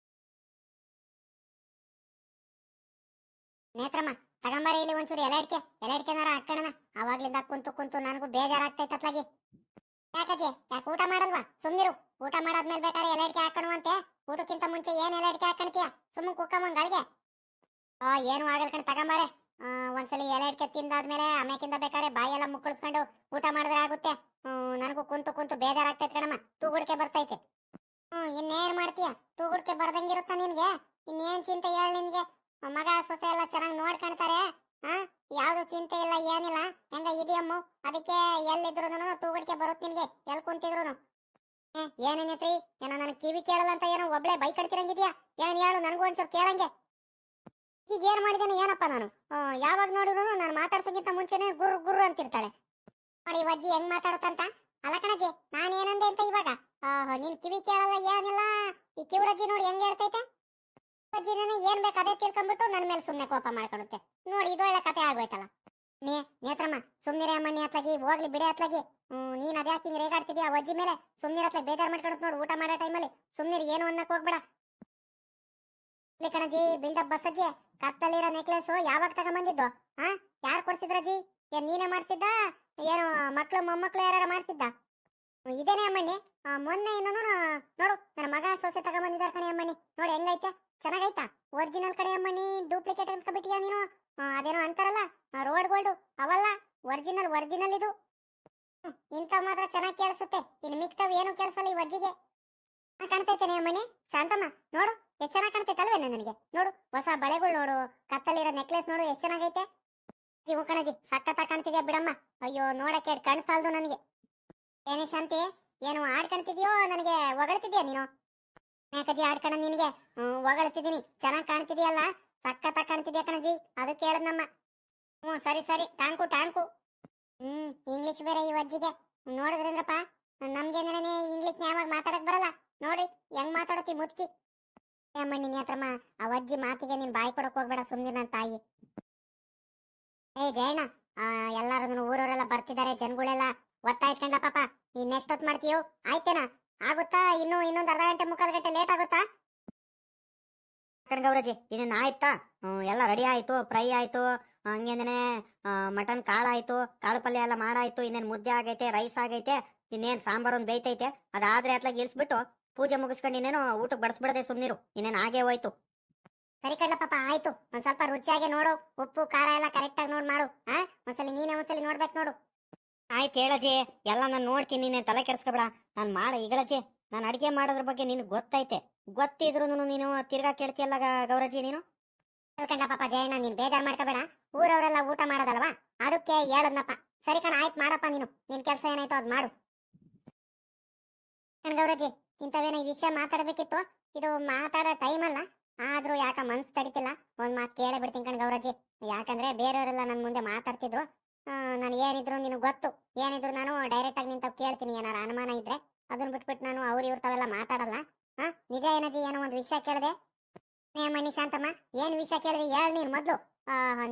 ನೇತ್ರಮ್ಮ, ತಗೊಂಬಾರಿ ಇಲ್ಲಿ ಒಂಚೂರು ಎಲೆ ಅಡಿಕೆನಾರ ಹಾಕೋಣ. ಅವಾಗ್ಲಿಂದ ಕುಂತು ಕುಂತು ನನಗೂ ಬೇಜಾರಾಗ್ತೈತೆ ಅತ್ಲಾಗಿ. ಯಾಕಜ್ಜಿ, ಯಾಕೆ ಊಟ ಮಾಡಲ್ವಾ? ಸುಮ್ನಿರು, ಊಟ ಮಾಡಾದ್ಮೇಲೆ ಬೇಕಾದ್ರೆ ಎಲೆ ಅಡಿಕೆ ಹಾಕೋಣವಂತೆ. ಊಟಕ್ಕಿಂತ ಮುಂಚೆ ಏನ್ ಎಲೆ ಅಡಿಕೆ ಹಾಕೊಂತೀಯ? ಸುಮ್ಮನೆ ಕುಕ್ಕಮ್ಮಂಗ್ ಗಳಿಗೆ. ಏನು ಆಗಲ್ ಕಣ್, ತಗೊಂಬಾರೆ. ಒಂದ್ಸಲಿ ಎಲೆ ಅಡಿಕೆ ತಿಂದಾದ್ಮೇಲೆ ಆಮೇಕಿಂದ ಬೇಕಾದ್ರೆ ಬಾಯೆಲ್ಲ ಮುಕ್ಕಳಿಸ್ಕೊಂಡು ಊಟ ಮಾಡಿದ್ರೆ ಆಗುತ್ತೆ. ನನಗೂ ಕುಂತು ಕುಂತು ಬೇಜಾರಾಗ್ತೈತೆ ಕಣಮ್ಮ, ತೂಗುಡಿಕೆ ಬರ್ತೈತೆ. ಇನ್ನೇನ್ ಮಾಡ್ತೀಯ? ತೂಗುಡಿಕೆ ಬರ್ದಂಗಿರುತ್ತ ನಿನ್ಗೆ? ಇನ್ನೇನ್ ಚಿಂತೆ ಹೇಳ ನಿನ್ಗೆ? ಮಗ ಸೊಸೆ ಎಲ್ಲ ಚೆನ್ನಾಗಿ ನೋಡ್ಕೊಂತಾರೆ. ಯಾವ್ದು ಚಿಂತೆ ಇಲ್ಲ, ಏನಿಲ್ಲ. ಹೆಂಗ ಇದೆಯಮ್ಮ? ಅದಕ್ಕೆ ಎಲ್ಲಿದ್ರು ತೂಗುಡಿಕೆ ಬರುತ್ತೆ ನಿನ್ಗೆ, ಎಲ್ಲಿ ಕುಂತಿದ್ರು. ಏನೇನೈತ್ರಿ? ಏನೋ ನನಗೆ ಕಿವಿ ಕೇಳಲ್ಲ ಅಂತ ಏನೋ ಒಬ್ಳೆ ಬೈಕಡ್ತಿರಂಗಿದ್ಯಾ? ಏನ್ ಹೇಳು, ನನಗೂ ಒಂಚೂರು ಕೇಳಂಗೆ. ಈಗ ಏನ್ ಮಾಡಿದ್ದೇನೆ ಏನಪ್ಪ ನಾನು? ಯಾವಾಗ ನೋಡಿದ್ರು ನಾನು ಮಾತಾಡ್ಸೋಕ್ಕಿಂತ ಮುಂಚೆನೆ ಗುರು ಗುರು ಅಂತಿರ್ತಾಳೆ. ನೋಡಿ ಅಜ್ಜಿ ಹೆಂಗ್ ಮಾತಾಡುತ್ತಂತ. ಅಲ್ಲ ಕಣಜ್ಜಿ, ನಾನೇನಂದೆ ಅಂತ ಇವಾಗ? ನೀನ್ ಕಿವಿ ಕೇಳಲ್ಲ ಏನಿಲ್ಲ. ಈ ಕಿವಿಡಜ್ಜಿ ನೋಡಿ ಹೆಂಗ್ ಹೇಳ್ತೈತೆ. ಅಜ್ಜಿ ಏನ್ ಬೇಕು ಅದೇ ತಿಳ್ಕೊಂಡ್ಬಿಟ್ಟು ನನ್ನ ಮೇಲೆ ಸುಮ್ನೆ ಕೋಪ ಮಾಡ್ಕೊಳುತ್ತೆ ನೋಡಿ. ಇದು ಒಳ್ಳೆ ಕತೆ ಆಗೋಯ್ತಲ್ಲ. ನೇತ್ರಮ್ಮ, ಸುಮ್ನಿರೇ ಅಮ್ಮಣ್ಣಿ ಅತ್ಲಾಗಿ, ಹೋಗ್ಲಿ ಬಿಡೆ ಅತ್ಲಾಗಿ. ನೀನ್ ಅದ್ಯಾಕೆ ಹಿಂಗ್ ರೇಗಾಡ್ತಿದ್ಯಾ ಅಜ್ಜಿ ಮೇಲೆ? ಸುಮ್ನಿರ ಅತ್ಲಾಗ ಬೇಜಾರ್ ಮಾಡ್ಕೊಳುತ್ತೆ ನೋಡು ಊಟ ಮಾಡೋ ಟೈಮಲ್ಲಿ. ಸುಮ್ನಿರಿ, ಏನು ಅನ್ನಕ್ ಹೋಗ್ಬೇಡ. ಇಲ್ಲಿ ಕಣಜಿ, ಬಿಲ್ಡಪ್ ಬಸ್ಸಜ್ಜಿ, ಕತ್ತಲ್ಲಿರೋ ನೆಕ್ಲೆಸ್ ಯಾವಾಗ ತಗೊಂಬಂದಿದ್ದು? ಯಾರು ಕೊಡ್ಸಿದ್ರಜ್ಜಿ? ಏನ್ ನೀನೇ ಮಾಡ್ತಿದ್ದ? ಏನು ಮಕ್ಳು ಮೊಮ್ಮಕ್ಳು ಯಾರು ಮಾಡ್ತಿದ್ದ? ಇದೇನೇ ಅಮ್ಮಣ್ಣಿ. ಮೊನ್ನೆ ಇನ್ನೊಂದು ನೋಡು, ನನ್ನ ಮಗ ಸೊಸೆ ತಗೊಂಬಂದಿದ್ದಾರೆ ಕಣೆ ಅಮ್ಮಣ್ಣಿ. ನೋಡಿ ಹೆಂಗೈತೆ, ಚೆನ್ನಾಗೈತಾ? ಒರಿಜಿನಲ್ ಕಡೆ ಅಮ್ಮಣ್ಣಿ, ಡೂಪ್ಲಿಕೇಟ್ ಅಂದ್ಕೊಬಿಟ್ಟಿಯಾ ನೀನು? ಅದೇನೋ ಅಂತಾರಲ್ಲ ರೋಡ್ ಗೋಲ್ಡ್, ಅವಲ್ಲ, ಒರಿಜಿನಲ್ ಇದು. ಇಂಥ ಮಾತ್ರ ಚೆನ್ನಾಗಿ ಕೇಳಿಸುತ್ತೆ, ಇನ್ನು ಮಿಕ್ತವ್ ಏನು ಕೇಳಿಸಲ್ಲ ಈ ಅಜ್ಜಿಗೆ. ಕಾಣ್ತೈತೇನೆ ಅಮ್ಮಣ್ಣಿ? ಶಾಂತಮ್ಮ ನೋಡು, ಎಷ್ಟು ಚೆನ್ನಾಗಿ ಕಾಣ್ತೈತಲ್ವೇನೆ ನನಗೆ. ನೋಡು ಹೊಸ ಬಳೆಗಳು ನೋಡು, ಕತ್ತಲ್ಲಿರೋ ನೆಕ್ಲೆಸ್ ನೋಡು ಎಷ್ಟು ಚೆನ್ನಾಗೈತೆ. ಜೀವ ಕಣಜಿ, ಸಖತ್ತಾಗಿ ಕಾಣ್ತಿದ್ಯಾ ಬಿಡಮ್ಮ. ಅಯ್ಯೋ ನೋಡಕ್ಕೆ ಕಣ್ ಸಾಲ್ದು ನನಗೆ. ಏನೇ ಶಾಂತಿ, ಏನು ಆಡ್ಕಣ್ತಿದ್ಯೋ ನನಗೆ ಹೊಗಳ್ತಿದ್ಯಾ ನೀನು? ಯಾಕಜ್ಜಿ ಆಡ್ಕಣ ನಿನಗೆ? ಹೊಗಳ್ತಿದ್ದೀನಿ, ಚೆನ್ನಾಗಿ ಕಾಣ್ತಿದ್ಯಲ್ಲ, ಸಖತ್ತಾಗಿ ಕಾಣ್ತಿದ್ಯಾ ಕಣಜಿ, ಅದಕ್ಕೆ ಹೇಳದ್ನಮ್ಮ. ಸರಿ ಟ್ಯಾಂಕು. ಇಂಗ್ಲಿಷ್ ಬೇರೆ ಈ ಅಜ್ಜಿಗೆ. ನೋಡಿದ್ರೇಂದ್ರಪ್ಪ, ನಮ್ಗೇನೇ ಇಂಗ್ಲಿಷ್ ಯಾವಾಗ ಮಾತಾಡಕ್ ಬರಲ್ಲ. ನೋಡ್ರಿ ಹೆಂಗ್ ಮಾತಾಡತಿ ಮುದ್ಕಿ. ಅಮ್ಮಣ್ಣಿ ನೇತ್ರಮ್ಮ, ಆ ಅಜ್ಜಿ ಮಾತಿಗೆ ನೀನ್ ಬಾಯಿ ಕೊಡಕ್ ಹೋಗ್ಬೇಡ, ಸುಮ್ನೆ ನನ್ನ ತಾಯಿ. ಜಯಣ್ಣ, ಎಲ್ಲಾರು ಊರವರೆಲ್ಲ ಬರ್ತಿದ್ದಾರೆ, ಜನಗಳೆಲ್ಲ ಒತ್ತಾಯ್ಕೊಂಡ ಪಾಪ. ಇನ್ನೆಷ್ಟೊತ್ ಮಾಡ್ತೀಯೋ? ಆಯ್ತೇನಾ? ಆಗುತ್ತಾ? ಇನ್ನೊಂದ್ ಅರ್ಧ ಗಂಟೆ ಮುಕ್ಕಾಲು ಗಂಟೆ ಲೇಟ್ ಆಗುತ್ತಾ? ಗೌರಜ್ಜಿ, ಇನ್ನೇನು ಆಯ್ತಾ? ಎಲ್ಲ ರೆಡಿ ಆಯ್ತು, ಫ್ರೈ ಆಯ್ತು, ಹಂಗೇನೆ ಮಟನ್ ಕಾಳು ಆಯ್ತು, ಕಾಳು ಪಲ್ಯ ಎಲ್ಲ ಮಾಡಾಯ್ತು, ಇನ್ನೇನು ಮುದ್ದೆ ಆಗೈತೆ, ರೈಸ್ ಆಗೈತೆ, ಇನ್ನೇನು ಸಾಂಬಾರು ಒಂದು ಬೇಯ್ತೈತೆ. ಅದಾದ್ರೆ ಅತ್ಲಾಗ ಇಳಿಸ್ಬಿಟ್ಟು ಪೂಜೆ ಮುಗಿಸ್ಕೊಂಡು ಇನ್ನೇನು ಊಟಕ್ಕೆ ಬಡಿಸ್ಬಿಡದೆ ಸುಮ್ನಿರು, ಇನ್ನೇನು ಹಾಗೆ ಹೋಯ್ತು. ಸರಿ ಕಡ್ಲ ಪಾಪ, ಆಯ್ತು. ಒಂದ್ ಸ್ವಲ್ಪ ರುಚಿಯಾಗಿ ನೋಡು, ಉಪ್ಪು ಖಾರ ಎಲ್ಲ ಕರೆಕ್ಟ್ ಆಗಿ ನೋಡ್ ಮಾಡು. ಒಂದ್ಸಲಿ ಒಂದ್ಸಲಿ ನೋಡ್ಬೇಕು ನೋಡು. ಆಯ್ತು ಹೇಳಜ್ಜಿ, ಎಲ್ಲ ನಾನು ನೋಡ್ತೀನಿ, ನೀನೆ ತಲೆ ಕೆಡಿಸ್ಕೊಬೇಡ. ನಾನು ಈಗಳಜ್ಜಿ, ನಾನು ಅಡಿಗೆ ಮಾಡೋದ್ರ ಬಗ್ಗೆ ನಿನಗೆ ಗೊತ್ತೈತೆ, ಗೊತ್ತಿದ್ರು ನೀನು ತಿರ್ಗಾ ಕೇಳ್ತಿಯಲ್ಲ ಗೌರಜ್ಜಿ ನೀನು. ಹೇಳ್ಕಂಡ ಪಾಪ ಜಯಣ್ಣ, ನೀನ್ ಬೇಜಾರ್ ಮಾಡ್ಕೋಬೇಡ. ಊರವರೆಲ್ಲ ಊಟ ಮಾಡೋದಲ್ವಾ, ಅದಕ್ಕೆ ಹೇಳದ್ನಪ್ಪ. ಸರಿ ಕಣ, ಆಯ್ತು ಮಾಡಪ್ಪ, ನಿನ್ ಕೆಲಸ ಏನಾಯ್ತು ಅದ್ ಮಾಡು. ಗೌರಜ್ಜಿ, ಇಂಥವೇನೋ ಈ ವಿಷಯ ಮಾತಾಡ್ಬೇಕಿತ್ತು, ಇದು ಮಾತಾಡೋ ಟೈಮ್ ಅಲ್ಲ. ಆದ್ರೂ ಯಾಕ ಮನ್ಸ್ ತಡಿತಿಲ್ಲ, ಒಂದ್ ಮಾತು ಕೇಳೇ ಬಿಡ್ತೀನಿ ಕಣ್ ಗೌರಜ್ಜಿ. ಯಾಕಂದ್ರೆ ಬೇರೆಯವರೆಲ್ಲ ನನ್ ಮುಂದೆ ಮಾತಾಡ್ತಿದ್ರು. ನಾನು ಏನಿದ್ರು ನಿನಗೆ ಗೊತ್ತು, ಏನಿದ್ರು ನಾನು ಡೈರೆಕ್ಟ್ ಆಗಿ ನಿಂತಾವ್ ಕೇಳ್ತೀನಿ. ಏನಾರ ಅನುಮಾನ ಇದ್ರೆ ಅದನ್ನ ಬಿಟ್ಬಿಟ್ಟು ನಾನು ಇವ್ರ ತಾವೆಲ್ಲ ಮಾತಾಡಲ್ಲ. ನಿಜ ಏನಜ್ಜಿ, ಏನೋ ಒಂದು ವಿಷಯ ಕೇಳಿದೆ. ಮಣ್ಣಿ ಶಾಂತಮ್ಮ, ಏನ್ ವಿಷಯ ಕೇಳಿದೆ ಹೇಳ ನೀನ್ ಮೊದ್ಲು.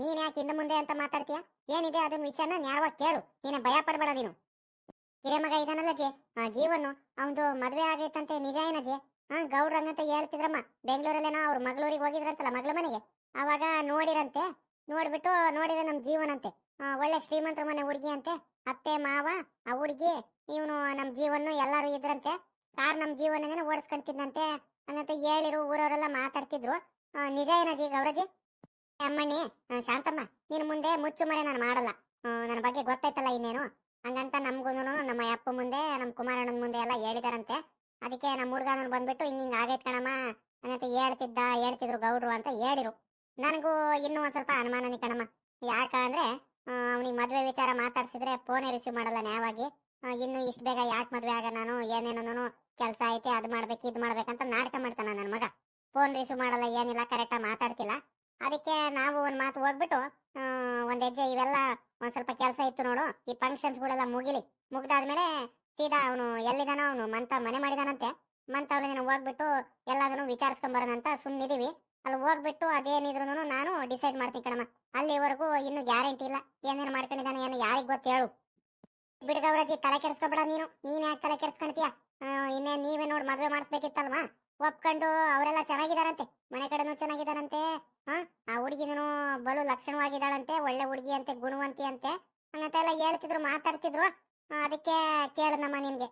ನೀನ್ ಯಾಕೆ ಹಿಂದೆ ಮುಂದೆ ಅಂತ ಮಾತಾಡ್ತೀಯ? ಏನಿದೆ ಅದನ್ನ ವಿಷಯನ ನ್ಯಾಯವಾಗಿ ಕೇಳು, ನೀನೆ ಭಯ ಪಡ್ಬೇಡ ನೀನು. ಹಿರೇ ಮಗ ಇದಾನಲ್ಲಜ್ಜಿ, ಜೀವನು ಅವಂದು ಮದ್ವೆ ಆಗೈತಂತೆ, ನಿಜ ಏನಜ್ಜಿ? ಗೌಡ್ರಂಗಂತ ಹೇಳ್ತಿದ್ರಮ್ಮ, ಬೆಂಗಳೂರಲ್ಲೇನೋ ಅವ್ರ ಮಗಳೂರಿಗೆ ಹೋಗಿದ್ರಂತಲ್ಲ, ಮಗಳ ಮನೆಗೆ. ಅವಾಗ ನೋಡಿರಂತೆ, ನೋಡ್ಬಿಟ್ಟು ನೋಡಿದ್ರೆ ನಮ್ ಜೀವನಂತೆ. ಒಳ್ಳೆ ಶ್ರೀಮಂತರ ಮನೆ ಹುಡುಗಿ ಅಂತೆ. ಅತ್ತೆ ಮಾವ ಆ ಹುಡುಗಿ ಇವನು ನಮ್ಮ ಜೀವನ ಎಲ್ಲರೂ ಇದ್ರಂತೆ. ಕಾರ್ ನಮ್ಮ ಜೀವನನೇ ಓಡಿಸ್ಕೊಂತಿದ್ದಂತೆ ಅನ್ನಂತ ಹೇಳಿರು ಊರವರೆಲ್ಲ ಮಾತಾಡ್ತಿದ್ರು. ನಿಜ ಏನಜ್ಜಿ ಗೌರಜ್ಜಿ? ಅಮ್ಮಣ್ಣಿ, ಶಾಂತಮ್ಮ, ನೀನು ಮುಂದೆ ಮುಚ್ಚು ಮರೆ ನಾನು ಮಾಡಲ್ಲ. ನನ್ನ ಬಗ್ಗೆ ಗೊತ್ತೈತಲ್ಲ ಇನ್ನೇನು. ಹಂಗಂತ ನಮ್ಗೂನು ನಮ್ಮ ಅಪ್ಪ ಮುಂದೆ ನಮ್ಮ ಕುಮಾರಣ್ಣನ ಮುಂದೆ ಎಲ್ಲ ಹೇಳಿದಾರಂತೆ. ಅದಕ್ಕೆ ನಮ್ಮ ಹುಡುಗನ ಬಂದ್ಬಿಟ್ಟು ಹಿಂಗ್ ಆಗೈತ್ ಕಣಮ್ಮ ಅನ್ನಂತ ಹೇಳ್ತಿದ್ರು ಗೌಡ್ರು ಅಂತ ಹೇಳಿರು. ನನಗೂ ಇನ್ನೂ ಒಂದ್ ಸ್ವಲ್ಪ ಅನುಮಾನನೇ ಕಣಮ್ಮ. ಯಾಕಂದ್ರೆ ಅವನಿಗೆ ಮದ್ವೆ ವಿಚಾರ ಮಾತಾಡ್ಸಿದ್ರೆ ಫೋನೇ ರಿಸೀವ್ ಮಾಡಲ್ಲ ನ್ಯಾಯವಾಗಿ. ಇನ್ನು ಇಷ್ಟು ಬೇಗ ಯಾಕೆ ಮದ್ವೆ ಆಗ, ನಾನು ಏನೇನೋ ಕೆಲಸ ಐತೆ ಅದು ಮಾಡ್ಬೇಕು ಇದು ಮಾಡ್ಬೇಕಂತ ನಾಟಕ ಮಾಡ್ತಾನ ನನ್ನ ಮಗ. ಫೋನ್ ರಿಸೀವ್ ಮಾಡಲ್ಲ, ಏನಿಲ್ಲ, ಕರೆಕ್ಟಾಗಿ ಮಾತಾಡ್ತಿಲ್ಲ. ಅದಕ್ಕೆ ನಾವು ಒಂದು ಮಾತು ಹೋಗ್ಬಿಟ್ಟು ಒಂದ್ ಹೆಜ್ಜೆ ಇವೆಲ್ಲ ಒಂದ್ ಸ್ವಲ್ಪ ಕೆಲಸ ಇತ್ತು ನೋಡು, ಈ ಫಂಕ್ಷನ್ಸ್ಗಳೆಲ್ಲ ಮುಗ್ದಾದ್ಮೇಲೆ ಸೀದಾ ಅವನು ಎಲ್ಲಿದಾನೋ ಅವನು ಮನೆ ಮಾಡಿದಾನಂತೆ. ಅವ್ರನ್ನ ಹೋಗ್ಬಿಟ್ಟು ಎಲ್ಲದನ್ನು ವಿಚಾರಿಸ್ಕೊಂಬರೋಣಂತ ಸುಮ್ಮನಿದೀವಿ. ಅಲ್ಲಿ ಹೋಗ್ಬಿಟ್ಟು ಅದೇನಿದ್ರು ನಾನು ಡಿಸೈಡ್ ಮಾಡ್ತೀನಿ ಕಣಮ್ಮ. ಅಲ್ಲಿವರೆಗೂ ಇನ್ನು ಗ್ಯಾರಂಟಿ ಇಲ್ಲ, ಏನೇನು ಮಾಡ್ಕೊಂಡಿದ್ದಾನೆ ಏನು ಯಾರಿಗ್ ಗೊತ್ತು ಹೇಳು. ಬಿಡ್ಗವ್ರಜ್ಜಿ, ತಲೆ ಕೆಡಿಸ್ಕೊಬೇಡ ನೀನ್ ಯಾಕೆ ತಲೆ ಕೆಡಿಸ್ಕೊಂತೀಯ? ಇನ್ನೇನ್ ನೀವೇ ನೋಡಿ ಮದ್ವೆ ಮಾಡಿಸ್ಬೇಕಿತ್ತಲ್ವಾ? ಒಪ್ಕೊಂಡು ಅವರೆಲ್ಲ ಚೆನ್ನಾಗಿದಾರಂತೆ, ಮನೆ ಕಡೆನೂ ಚೆನ್ನಾಗಿದಾರಂತೆ. ಆ ಹುಡುಗಿನೂ ಬಲು ಲಕ್ಷಣವಾಗಿದ್ದಾಳಂತೆ, ಒಳ್ಳೆ ಹುಡುಗಿ ಅಂತೆ, ಗುಣವಂತಿ ಅಂತೆ ಹಂಗಂತ ಎಲ್ಲ ಹೇಳ್ತಿದ್ರು, ಮಾತಾಡ್ತಿದ್ರು. ಅದಕ್ಕೆ ಕೇಳದಮ್ಮ ನಿನ್ಗೆ.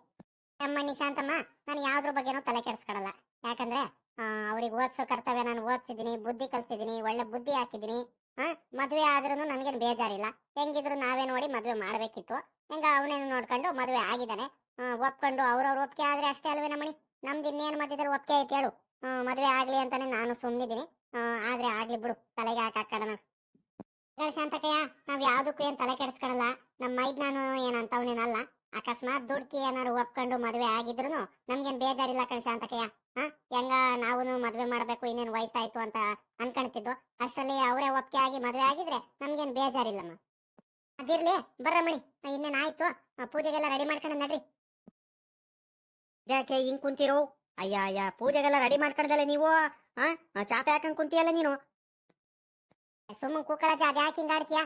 ಅಮ್ಮಣ್ಣಿ ಶಾಂತಮ್ಮ, ನಾನು ಯಾವ್ದ್ರ ಬಗ್ಗೆನೂ ತಲೆ ಕೆಡಿಸ್ಕೊಳಲ್ಲ. ಯಾಕಂದ್ರೆ ಅವ್ರಿಗೆ ಓದ್ಸೋ ಕರ್ತವ್ಯ ನಾನು ಓದ್ಸಿದೀನಿ, ಬುದ್ಧಿ ಕಲ್ಸಿದೀನಿ, ಒಳ್ಳೆ ಬುದ್ಧಿ ಹಾಕಿದೀನಿ. ಮದ್ವೆ ಆದ್ರೂ ನನ್ಗೇನು ಬೇಜಾರಿಲ್ಲ. ಹೆಂಗಿದ್ರು ನಾವೇ ನೋಡಿ ಮದ್ವೆ ಮಾಡ್ಬೇಕಿತ್ತು. ಹೆಂಗ ಅವನೇನು ನೋಡ್ಕೊಂಡು ಮದ್ವೆ ಆಗಿದ್ದಾನೆ. ಒಪ್ಕೊಂಡು ಅವ್ರವ್ರ ಒಪ್ಪಿಗೆ ಆದ್ರೆ ಅಷ್ಟೇ ಅಲ್ವೇ ನಮ್ಮನಿ. ನಮ್ದು ಇನ್ನೇನು ಮಧ್ಯದಲ್ಲಿ ಒಪ್ಪಿಗೆ ಐತೆ ಹೇಳು? ಮದ್ವೆ ಆಗ್ಲಿ ಅಂತಾನೆ ನಾನು ಸುಮ್ಮನಿದ್ದೀನಿ. ಆದ್ರೆ ಆಗ್ಲಿ ಬಿಡು, ತಲೆಗೆ ಹಾಕೋಣ. ಶಾಂತಕಯ್ಯ, ನಾವ್ ಯಾವ್ದಕ್ಕೂ ಏನ್ ತಲೆ ಕೆಡಿಸ್ಕೊಳಲ್ಲ. ನಮ್ಮ ಮೈದ್ ನಾನು ಏನಂತವನೇನಲ್ಲ. ಅಕಸ್ಮಾತ್ ದುಡ್ಕಿ ಏನಾರು ಒಪ್ಕೊಂಡು ಮದ್ವೆ ಆಗಿದ್ರು ನಮ್ಗೇನ್ ಬೇಜಾರಿಲ್ಲ ಕಣ್ ಶಾಂತಕಯ್ಯ. ಹೆಂಗ ನಾವು ಮದ್ವೆ ಮಾಡ್ಬೇಕು, ಇನ್ನೇನ್ ವಯಸ್ಸಾಯ್ತು ಅಂತ ಅನ್ಕೊಂತಿದ್ದು. ಅಷ್ಟರಲ್ಲಿ ಅವರೇ ಒಪ್ಪಿಗೆ ಆಗಿ ಮದ್ವೆ ಆಗಿದ್ರೆ ನಮ್ಗೇನ್ ಬೇಜಾರಿಲ್ಲಮ್ಮ. ಅದಿರ್ಲಿ, ಬರ್ರಮ್ಮಣಿ, ಇನ್ನೇನ್ ಆಯ್ತು, ಪೂಜೆಗೆಲ್ಲ ರೆಡಿ ಮಾಡ್ಕೊಂಡು ನಡ್ರಿ. ಯಾಕೆ ಹಿಂಗ್ ಕುಂತಿರೋ? ಅಯ್ಯ ಪೂಜೆಗೆಲ್ಲ ರೆಡಿ ಮಾಡ್ಕೊಂಡಲ್ಲ ನೀವು? ಚಾಪೆ ಹಾಕೊಂಡ್ ಕುಂತಿಯಲ್ಲ ನೀನು? ಸುಮ್ಮನೆ ಕೂಕಳಜ್ಜ, ಅದ್ ಯಾಕೆ ಹಿಂಗಾಡ್ತೀಯ?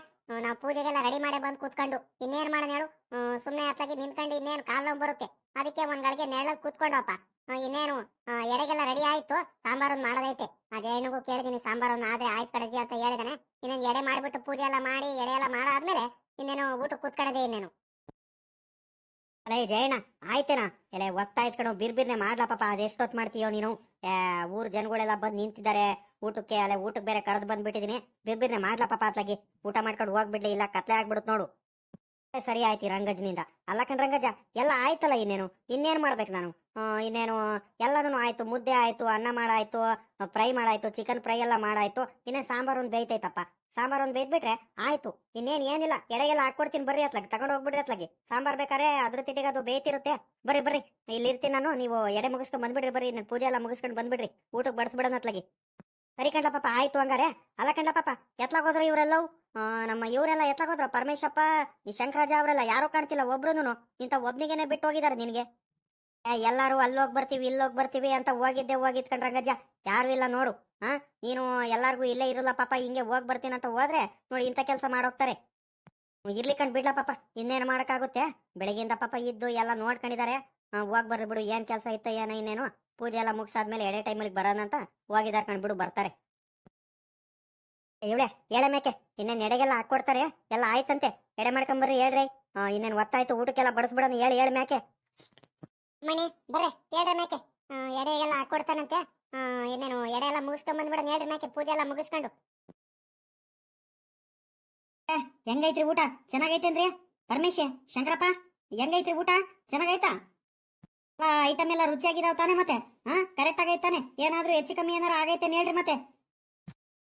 ನಾವು ಪೂಜೆಗೆಲ್ಲ ರೆಡಿ ಮಾಡೇ ಬಂದು ಕೂತ್ಕೊಂಡು ಇನ್ನೇನ್ ಮಾಡೋಣ ಹೇಳು? ಸುಮ್ಮನೆ ಅತ್ಲಾಗಿ ನಿಂತ್ಕೊಂಡು ಇನ್ನೇನು ಕಾಲ್ ನೋವು ಬರುತ್ತೆ. ಅದಕ್ಕೆ ಒಂದ್ ಗಳಿಗೆ ನೆರಳಲ್ಲಿ ಕೂತ್ಕೊಂಡಪ್ಪ. ಇನ್ನೇನು ಎಡೆಗೆಲ್ಲ ರೆಡಿ ಆಯ್ತು, ಸಾಂಬಾರೊಂದು ಮಾಡೋದೈತೆ. ಆ ಜಯಣ್ಣಗೂ ಕೇಳಿದೀನಿ, ಸಾಂಬಾರೊಂದು ಆದ್ರೆ ಆಯ್ತು ಕಡೆಜಿ ಅಂತ ಹೇಳಿದಾನೆ. ಇನ್ನೇನು ಎಡೆ ಮಾಡಿಬಿಟ್ಟು ಪೂಜೆ ಎಲ್ಲ ಮಾಡಿ ಎಡೆ ಎಲ್ಲ ಮಾಡಾದ್ಮೇಲೆ ಇನ್ನೇನು ಊಟ ಕೂತ್ಕೊಳ್ಳೋದೇ ಇನ್ನೇನು. ಅಲ್ಲೇ ಜಯಣ್ಣ, ಆಯ್ತೇನಾ? ಎಲ್ಲ ಒತ್ತಾಯ್ತು ಕಣೋ, ಬಿರ್ಬಿರ್ನೆ ಮಾಡ್ಲಪ್ಪ. ಅದೆಷ್ಟೊತ್ ಮಾಡ್ತೀಯೋ ನೀನು? ಊರ್ ಜನಗಳೆಲ್ಲ ಬಂದು ನಿಂತಿದ್ದಾರೆ ಊಟಕ್ಕೆ. ಅಲ್ಲೇ ಊಟಕ್ಕೆ ಬೇರೆ ಕರೆದು ಬಂದ್ಬಿಟ್ಟಿದೀನಿ. ಬಿರ್ಬಿರ್ನೆ ಮಾಡ್ಲಪ್ಪ ಅತ್ಲಾಗಿ. ಊಟ ಮಾಡ್ಕೊಂಡು ಹೋಗ್ಬಿಡ್ಲಿ, ಇಲ್ಲ ಕತ್ಲೆ ಆಗ್ಬಿಡುತ್ತೆ ನೋಡು. ಸರಿ ಆಯ್ತು ರಂಗಜ್ನಿಂದ. ಅಲ್ಲ ಕಣ್ ರಂಗಜ್ಜ, ಎಲ್ಲ ಆಯ್ತಲ್ಲ, ಇನ್ನೇನು ಮಾಡ್ಬೇಕು ನಾನು? ಇನ್ನೇನು ಎಲ್ಲದೂ ಆಯ್ತು. ಮುದ್ದೆ ಆಯ್ತು, ಅನ್ನ ಮಾಡಾಯ್ತು, ಫ್ರೈ ಮಾಡಾಯ್ತು, ಚಿಕನ್ ಫ್ರೈ ಎಲ್ಲ ಮಾಡಾಯ್ತು. ಇನ್ನೇನು ಸಾಂಬಾರು ಒಂದು ಬೇಯ್ತೈತಪ್ಪ. ಸಾಂಬಾರು ಒಂದು ಬೇಯ್ದ್ಬಿಟ್ರೆ ಆಯ್ತು. ಏನಿಲ್ಲ, ಎಡೆಗೆಲ್ಲ ಹಾಕೊಡ್ತೀನಿ, ಬರ್ರಿ ಅತ್ಲಾಗಿ ತಗೊಂಡು ಹೋಗ್ಬಿಡ್ರಿ. ಅತ್ಲಾಗಿ ಸಾಂಬಾರ್ ಬೇಕಾರೆ ಅದ್ರ ತಿಟ್ಟಿಗೆ ಅದು ಬೇಯ್ತಿರುತ್ತೆ. ಬರ್ರಿ ಇಲ್ಲಿ ಇರ್ತೀನಿ ನಾನು. ನೀವು ಎಡೆ ಮುಗಿಸ್ಕೊಂಡ್ ಬಂದ್ಬಿಡ್ರಿ, ಬರ್ರಿ ನಾನು ಪೂಜೆ ಎಲ್ಲ ಮುಗಿಸ್ಕೊಂಡು ಬಂದ್ಬಿಡ್ರಿ, ಊಟಕ್ಕೆ ಬಡಿಸ್ಬಿಡೋಣ ಅತ್ಲಾಗಿ. ಸರಿ ಕಣ್ಲಪ್ಪ, ಆಯ್ತು ಹಂಗಾರೆ. ಅಲ್ಲ ಕಣ್ಲಪ್ಪ, ಎತ್ಲಾಗೋದ್ರು ಇವರೆಲ್ಲವು? ನಮ್ಮ ಇವರೆಲ್ಲ ಎತ್ಲಾಗೋದ್ರು? ಪರಮೇಶಪ್ಪ, ಈ ಶಂಕರಾಜ ಅವರೆಲ್ಲ ಯಾರೋ ಕಾಣ್ತಿಲ್ಲ ಒಬ್ರುನು. ಇಂಥ ಒಬ್ನಿಗೇನೆ ಬಿಟ್ಟು ಹೋಗಿದ್ದಾರೆ ನಿನ್ಗೆ. ಎಲ್ಲಾರು ಅಲ್ಲೋಗಿ ಬರ್ತೀವಿ ಇಲ್ಲೋಗಿ ಬರ್ತೀವಿ ಅಂತ ಹೋಗಿದ್ ಕಣ್ರಂಗಜ್ಜ, ಯಾರು ಇಲ್ಲ ನೋಡು. ನೀನು ಎಲ್ಲಾರ್ಗು ಇಲ್ಲೇ ಇರಲ್ಲ ಪಾಪ, ಹಿಂಗೆ ಹೋಗ್ ಬರ್ತೀನಿ ಅಂತ ಹೋದ್ರೆ ನೋಡಿ ಇಂಥ ಕೆಲಸ ಮಾಡೋಗ್ತಾರೆ. ಇರ್ಲಿ ಕಣ್ ಬಿಡ್ಲ ಪಾಪ, ಇನ್ನೇನು ಮಾಡಕ್ಕಾಗುತ್ತೆ? ಬೆಳಗ್ಗೆಯಿಂದ ಪಾಪ ಇದ್ದು ಎಲ್ಲ ನೋಡ್ಕೊಂಡಿದ್ದಾರೆ. ಹೋಗ್ ಬರ್ರಿ ಬಿಡು, ಏನ್ ಕೆಲಸ ಇತ್ತು ಏನೋ. ಇನ್ನೇನು ಪೂಜೆ ಎಲ್ಲ ಮುಗಿಸಾದ್ಮೇಲೆ ಎಡೆ ಟೈಮಲ್ಲಿ ಬರೋಣಂತ ಹೋಗಿದಾರೆ ಕಣ್ ಬಿಡು, ಬರ್ತಾರೆ. ಇವಳೆ ಎಳೆ ಮೇಕೆ, ಇನ್ನೇನು ಎಡೆಗೆಲ್ಲ ಹಾಕೊಡ್ತಾರೆ. ಎಲ್ಲ ಆಯ್ತಂತೆ, ಎಡೆ ಮಾಡ್ಕೊಂಬರ್ರಿ ಹೇಳ್ರಿ. ಇನ್ನೇನು ಒತ್ತಾಯ್ತು, ಊಟಕ್ಕೆಲ್ಲ ಬಡಿಸ್ಬಿಡೋಣ. ಹೇಳಿ ಮೇಕೆ ಮಣಿ, ಬರ್ರೆ ಹೇಳ್ರಿ ಮೇಕೆ. ಎಡೆಗೆಲ್ಲ ಹಾಕೊಡ್ತಾನಂತೆ. ಇನ್ನೇನು ಎಡೆ ಎಲ್ಲ ಮುಗಿಸ್ಕೊಂಡ್ ಬಂದ್ಬಿಡೋಣ ಹೇಳ್ರಿ ಮೇಕೆ, ಪೂಜೆ ಎಲ್ಲ ಮುಗಿಸ್ಕೊಂಡು. ಹೆಂಗೈತ್ರಿ ಊಟ? ಚೆನ್ನಾಗೈತೇನ್ರಿ ಪರಮೇಶ್, ಶಂಕರಪ್ಪ? ಹೆಂಗೈತ್ರಿ ಊಟ? ಚೆನ್ನಾಗೈತಾ? ಐಟಮ್ ಎಲ್ಲ ರುಚಿಯಾಗಿದಾವ ತಾನೆ? ಮತ್ತೆ ಕರೆಕ್ಟ್ ಆಗೈತಾನೆ? ಏನಾದ್ರೂ ಹೆಚ್ಚು ಕಮ್ಮಿ ಏನಾರು ಆಗೈತೆ ಹೇಳ್ರಿ ಮತ್ತೆ.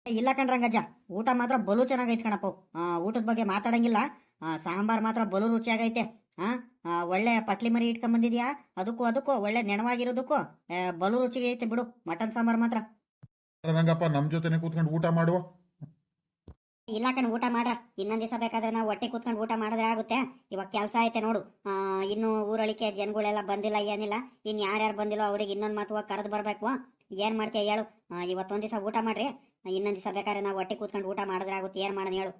ಇಲ್ಲ ಕಣ್ರಂಗಜ್ಜ, ಊಟ ಮಾತ್ರ ಬಲು ಚೆನ್ನಾಗೈತೆ ಕಣಪ್ಪ. ಊಟದ ಬಗ್ಗೆ ಮಾತಾಡಂಗಿಲ್ಲ. ಸಾಂಬಾರ್ ಮಾತ್ರ ಬಲು ರುಚಿಯಾಗೈತೆ. ಒಳ್ಳೆ ಪಟ್ಲಿ ಮರಿ ಇಟ್ಕೊಂಡ್ ಬಂದಿದ್ಯಾ, ಅದಕ್ಕೂ ಒಳ್ಳೆ ನೆಣವಾಗಿರೋದಕ್ಕೂ ಬಲು ರುಚಿಗೆ ಐತೆ ಬಿಡು. ಮಟನ್ ಸಾಂಬಾರ್ ಮಾತ್ರ. ರಂಗಪ್ಪ, ನಮ್ ಜೊತೆನೆ ಕೂತ್ಕೊಂಡು ಊಟ ಮಾಡುವ. ಇಲ್ಲ ಕಣ್, ಊಟ ಮಾಡ್ರ. ಇನ್ನೊಂದ್ ದಿವಸ ಬೇಕಾದ್ರೆ ನಾವು ಹೊಟ್ಟೆ ಕೂತ್ಕೊಂಡು ಊಟ ಮಾಡಿದ್ರೆ ಆಗುತ್ತೆ. ಇವಾಗ ಕೆಲಸ ಐತೆ ನೋಡು. ಇನ್ನು ಊರಳಿಕೆ ಜನಗಳೆಲ್ಲ ಬಂದಿಲ್ಲ, ಏನಿಲ್ಲ. ಇನ್ ಯಾರ್ಯಾರು ಬಂದಿಲ್ಲ ಅವ್ರಿಗೆ ಇನ್ನೊಂದ್ ಮಾತು ಹೋಗಿ ಕರೆದು ಬರ್ಬೇಕು. ಏನ್ ಮಾಡ್ತೀಯ ಹೇಳು? ಇವತ್ತೊಂದ್ ದಿವಸ ಊಟ ಮಾಡ್ರಿ, ಇನ್ನೊಂದ್ ದಿವಸ ಬೇಕಾದ್ರೆ ನಾವು ಹೊಟ್ಟೆ ಕೂತ್ಕೊಂಡು ಊಟ ಮಾಡಿದ್ರೆ ಆಗುತ್ತೆ. ಏನ್ ಮಾಡೋಣ ಹೇಳು?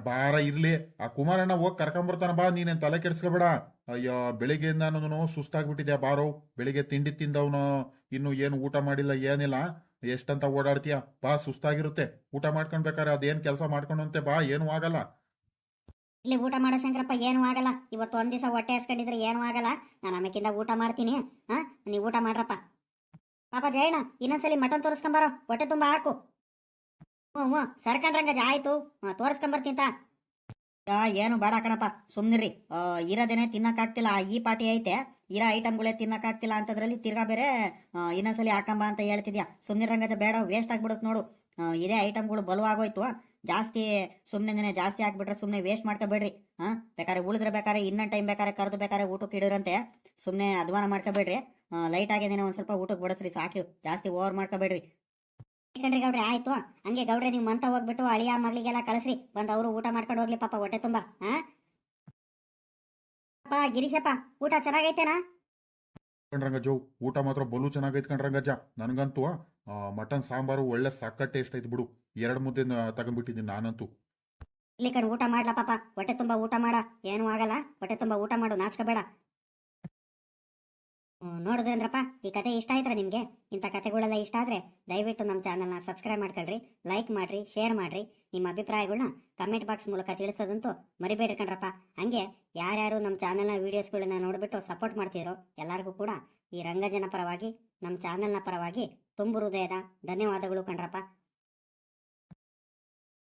ಬಾರ ಇರ್ಲಿ, ಆ ಕುಮಾರಣ್ಣ ಹೋಗಿ ಕರ್ಕೊಂಬರ್ತಾನ ಬಾ, ನೀನೇನ್ ತಲೆ ಕೆಡ್ಸ್ಕೊಬೇಡ. ಅಯ್ಯೋ, ಬೆಳಿಗ್ಗೆಯಿಂದ ಸುಸ್ತಾಗ್ಬಿಟ್ಟಿದ್ಯಾ ಬಾರೋ. ಬೆಳಿಗ್ಗೆ ತಿಂಡಿ ತಿಂದವನು ಇನ್ನು ಏನು ಊಟ ಮಾಡಿಲ್ಲ ಏನಿಲ್ಲ. ಎಷ್ಟಂತ ಓಡಾಡ್ತೀಯ ಬಾ, ಸುಸ್ತಾಗಿರುತ್ತೆ. ಊಟ ಮಾಡ್ಕೊಂಡ್ಬೇಕಾರೆ ಅದೇನ್ ಕೆಲಸ ಮಾಡ್ಕೊಂಡಂತೆ ಬಾ, ಏನೂ ಆಗಲ್ಲ. ಇಲ್ಲಿ ಊಟ ಮಾಡೋ ಶಂಕರಪ್ಪ ಏನೂ ಆಗಲ್ಲ. ಇವತ್ತು ಒಂದ್ ದಿವಸ ಹೊಟ್ಟೆ ಹಸ್ಕೊಂಡಿದ್ರೆ ಏನೂ ಆಗಲ್ಲ. ನಾನು ಆಮೇಕಿಂದ ಊಟ ಮಾಡ್ತೀನಿ. ಹಾ, ನೀವು ಊಟ ಮಾಡ್ರಪ್ಪ. ಪಾಪ ಜಯಣ್ಣ, ಇನ್ನೊಂದ್ಸಲಿ ಮಟನ್ ತೋರಿಸ್ಕೊಂಬಾರೋ, ಹೊಟ್ಟೆ ತುಂಬಾ ಹಾಕು. ಹ್ಞೂ ಹ್ಞೂ, ಸರ್ಕಂಡ್ರಂಗಜ ಆಯ್ತು. ತೋರಿಸ್ಕೊಂಬರ್ತಿಂತ. ಏನು ಬೇಡ ಕಣಪ್ಪ, ಸುಮ್ನಿರ್ರಿ. ಇರೋದೇನೆ ತಿನ್ನಕ್ಕಾಗ್ತಿಲ್ಲ, ಈ ಪಾಟಿ ಐತೆ, ಇರೋ ಐಟಮ್ಗಳೇ ತಿನ್ನಕ್ಕಾಗ್ತಿಲ್ಲ ಅಂತದ್ರಲ್ಲಿ ತಿರ್ಗಾ ಬೇರೆ ಇನ್ನೊಂದ್ಸಲಿ ಹಾಕಂಬ ಅಂತ ಹೇಳ್ತಿದ್ಯಾ. ಸುಮ್ನಿರಂಗಜ, ಬೇಡ, ವೇಸ್ಟ್ ಆಗ್ಬಿಡುತ್ತೆ ನೋಡು. ಇದೇ ಐಟಮ್ಗಳು ಬಲವಾಗೋಯ್ತು. ಜಾಸ್ತಿ ಸುಮ್ಮನೆ ಜಾಸ್ತಿ ಹಾಕ್ಬಿಟ್ರೆ ಸುಮ್ಮನೆ ವೇಸ್ಟ್ ಮಾಡ್ಕೋಬೇಡ್ರಿ. ಬೇಕಾದ್ರೆ ಉಳಿದ್ರೆ ಬೇಕಾದ್ರೆ ಇನ್ನೊಂದು ಟೈಮ್ ಬೇಕಾದ್ರೆ ಕರೆದು ಬೇಕಾದ್ರೆ ಊಟಕ್ಕೆ ಇಡಿರಂತೆ. ಸುಮ್ಮನೆ ಅಧ್ವಾನ ಮಾಡ್ಕೋಬೇಡ್ರಿ. ಲೈಟ್ ಆಗಿದ್ದೇನೆ ಒಂದ್ ಸ್ವಲ್ಪ ಊಟಕ್ಕೆ ಬಡಿಸ್ರಿ ಸಾಕು, ಜಾಸ್ತಿ ಓವರ್ ಮಾಡ್ಕೋಬೇಡ್ರಿ. ಯಾಕಂದ್ರೆ ಗೌಡ್ರೆ ಆಯ್ತು. ಹಂಗೆ ಗೌಡ್ರೆ ನೀವು ಮಂತ ಹೋಗ್ಬಿಟ್ಟು ಅಳಿಯ ಮಗಳಿಗೆಲ್ಲ ಕಳಿಸ್ರಿ, ಬಂದು ಅವರು ಊಟ ಮಾಡ್ಕೊಂಡು ಹೋಗ್ಲಿ ಪಾಪ, ಹೊಟ್ಟೆ ತುಂಬಾ. ಅಪ್ಪ ಗಿರೀಶಪ್ಪ, ಊಟ ಚೆನ್ನಾಗೈತೆನಾ? ಕಣ್ರಂಗಜ್ಜು, ಊಟ ಮಾತ್ರ ಬಲು ಚೆನ್ನಾಗೈತ್ ಕಣ್ರಂಗಜ್ಜ. ನನಗಂತೂ ಮಟನ್ ಸಾಂಬಾರು ಒಳ್ಳೆ ಸಕ್ಕ ಟೇಸ್ಟ್ ಐತೆ ಬಿಡು. 2 ಮುದ್ದೆ ತಗೊಂಡ್ಬಿಟ್ಟಿದ್ದೀನಿ ನಾನಂತೂ. ಇಲ್ಲಿ ಕಡೆ ಊಟ ಮಾಡ್ಲಾ ಪಾಪ, ಹೊಟ್ಟೆ ತುಂಬಾ ಊಟ ಮಾಡ, ಏನೂ ಆಗಲ್ಲ. ಹೊಟ್ಟೆ ತುಂಬಾ ಊಟ ಮಾಡು, ನಾಚ್ಕೋಬೇಡ. ನೋಡಿದ್ರೇಂದ್ರಪ್ಪ, ಈ ಕತೆ ಇಷ್ಟ ಆಯ್ತಾ ನಿಮ್ಗೆ? ಇಂಥ ಕತೆಗಳೆಲ್ಲ ಇಷ್ಟ ಆದ್ರೆ ದಯವಿಟ್ಟು ನಮ್ಮ ಚಾನಲ್ನ ಸಬ್ಸ್ಕ್ರೈಬ್ ಮಾಡ್ಕೊಳ್ರಿ, ಲೈಕ್ ಮಾಡ್ರಿ, ಶೇರ್ ಮಾಡ್ರಿ. ನಿಮ್ಮ ಅಭಿಪ್ರಾಯಗಳನ್ನ ಕಮೆಂಟ್ ಬಾಕ್ಸ್ ಮೂಲಕ ತಿಳಿಸೋದಂತೂ ಮರಿಬೇಡ್ರಿ ಕಣ್ರಪ್ಪ. ಹಂಗೆ ಯಾರ್ಯಾರು ನಮ್ಮ ಚಾನಲ್ನ ವಿಡಿಯೋಸ್ಗಳನ್ನ ನೋಡ್ಬಿಟ್ಟು ಸಪೋರ್ಟ್ ಮಾಡ್ತಿರೋ ಎಲ್ಲರಿಗೂ ಕೂಡ ಈ ರಂಗಜನ ಪರವಾಗಿ, ನಮ್ಮ ಚಾನಲ್ನ ಪರವಾಗಿ ತುಂಬು ಹೃದಯದ ಧನ್ಯವಾದಗಳು ಕಣ್ರಪ್ಪ.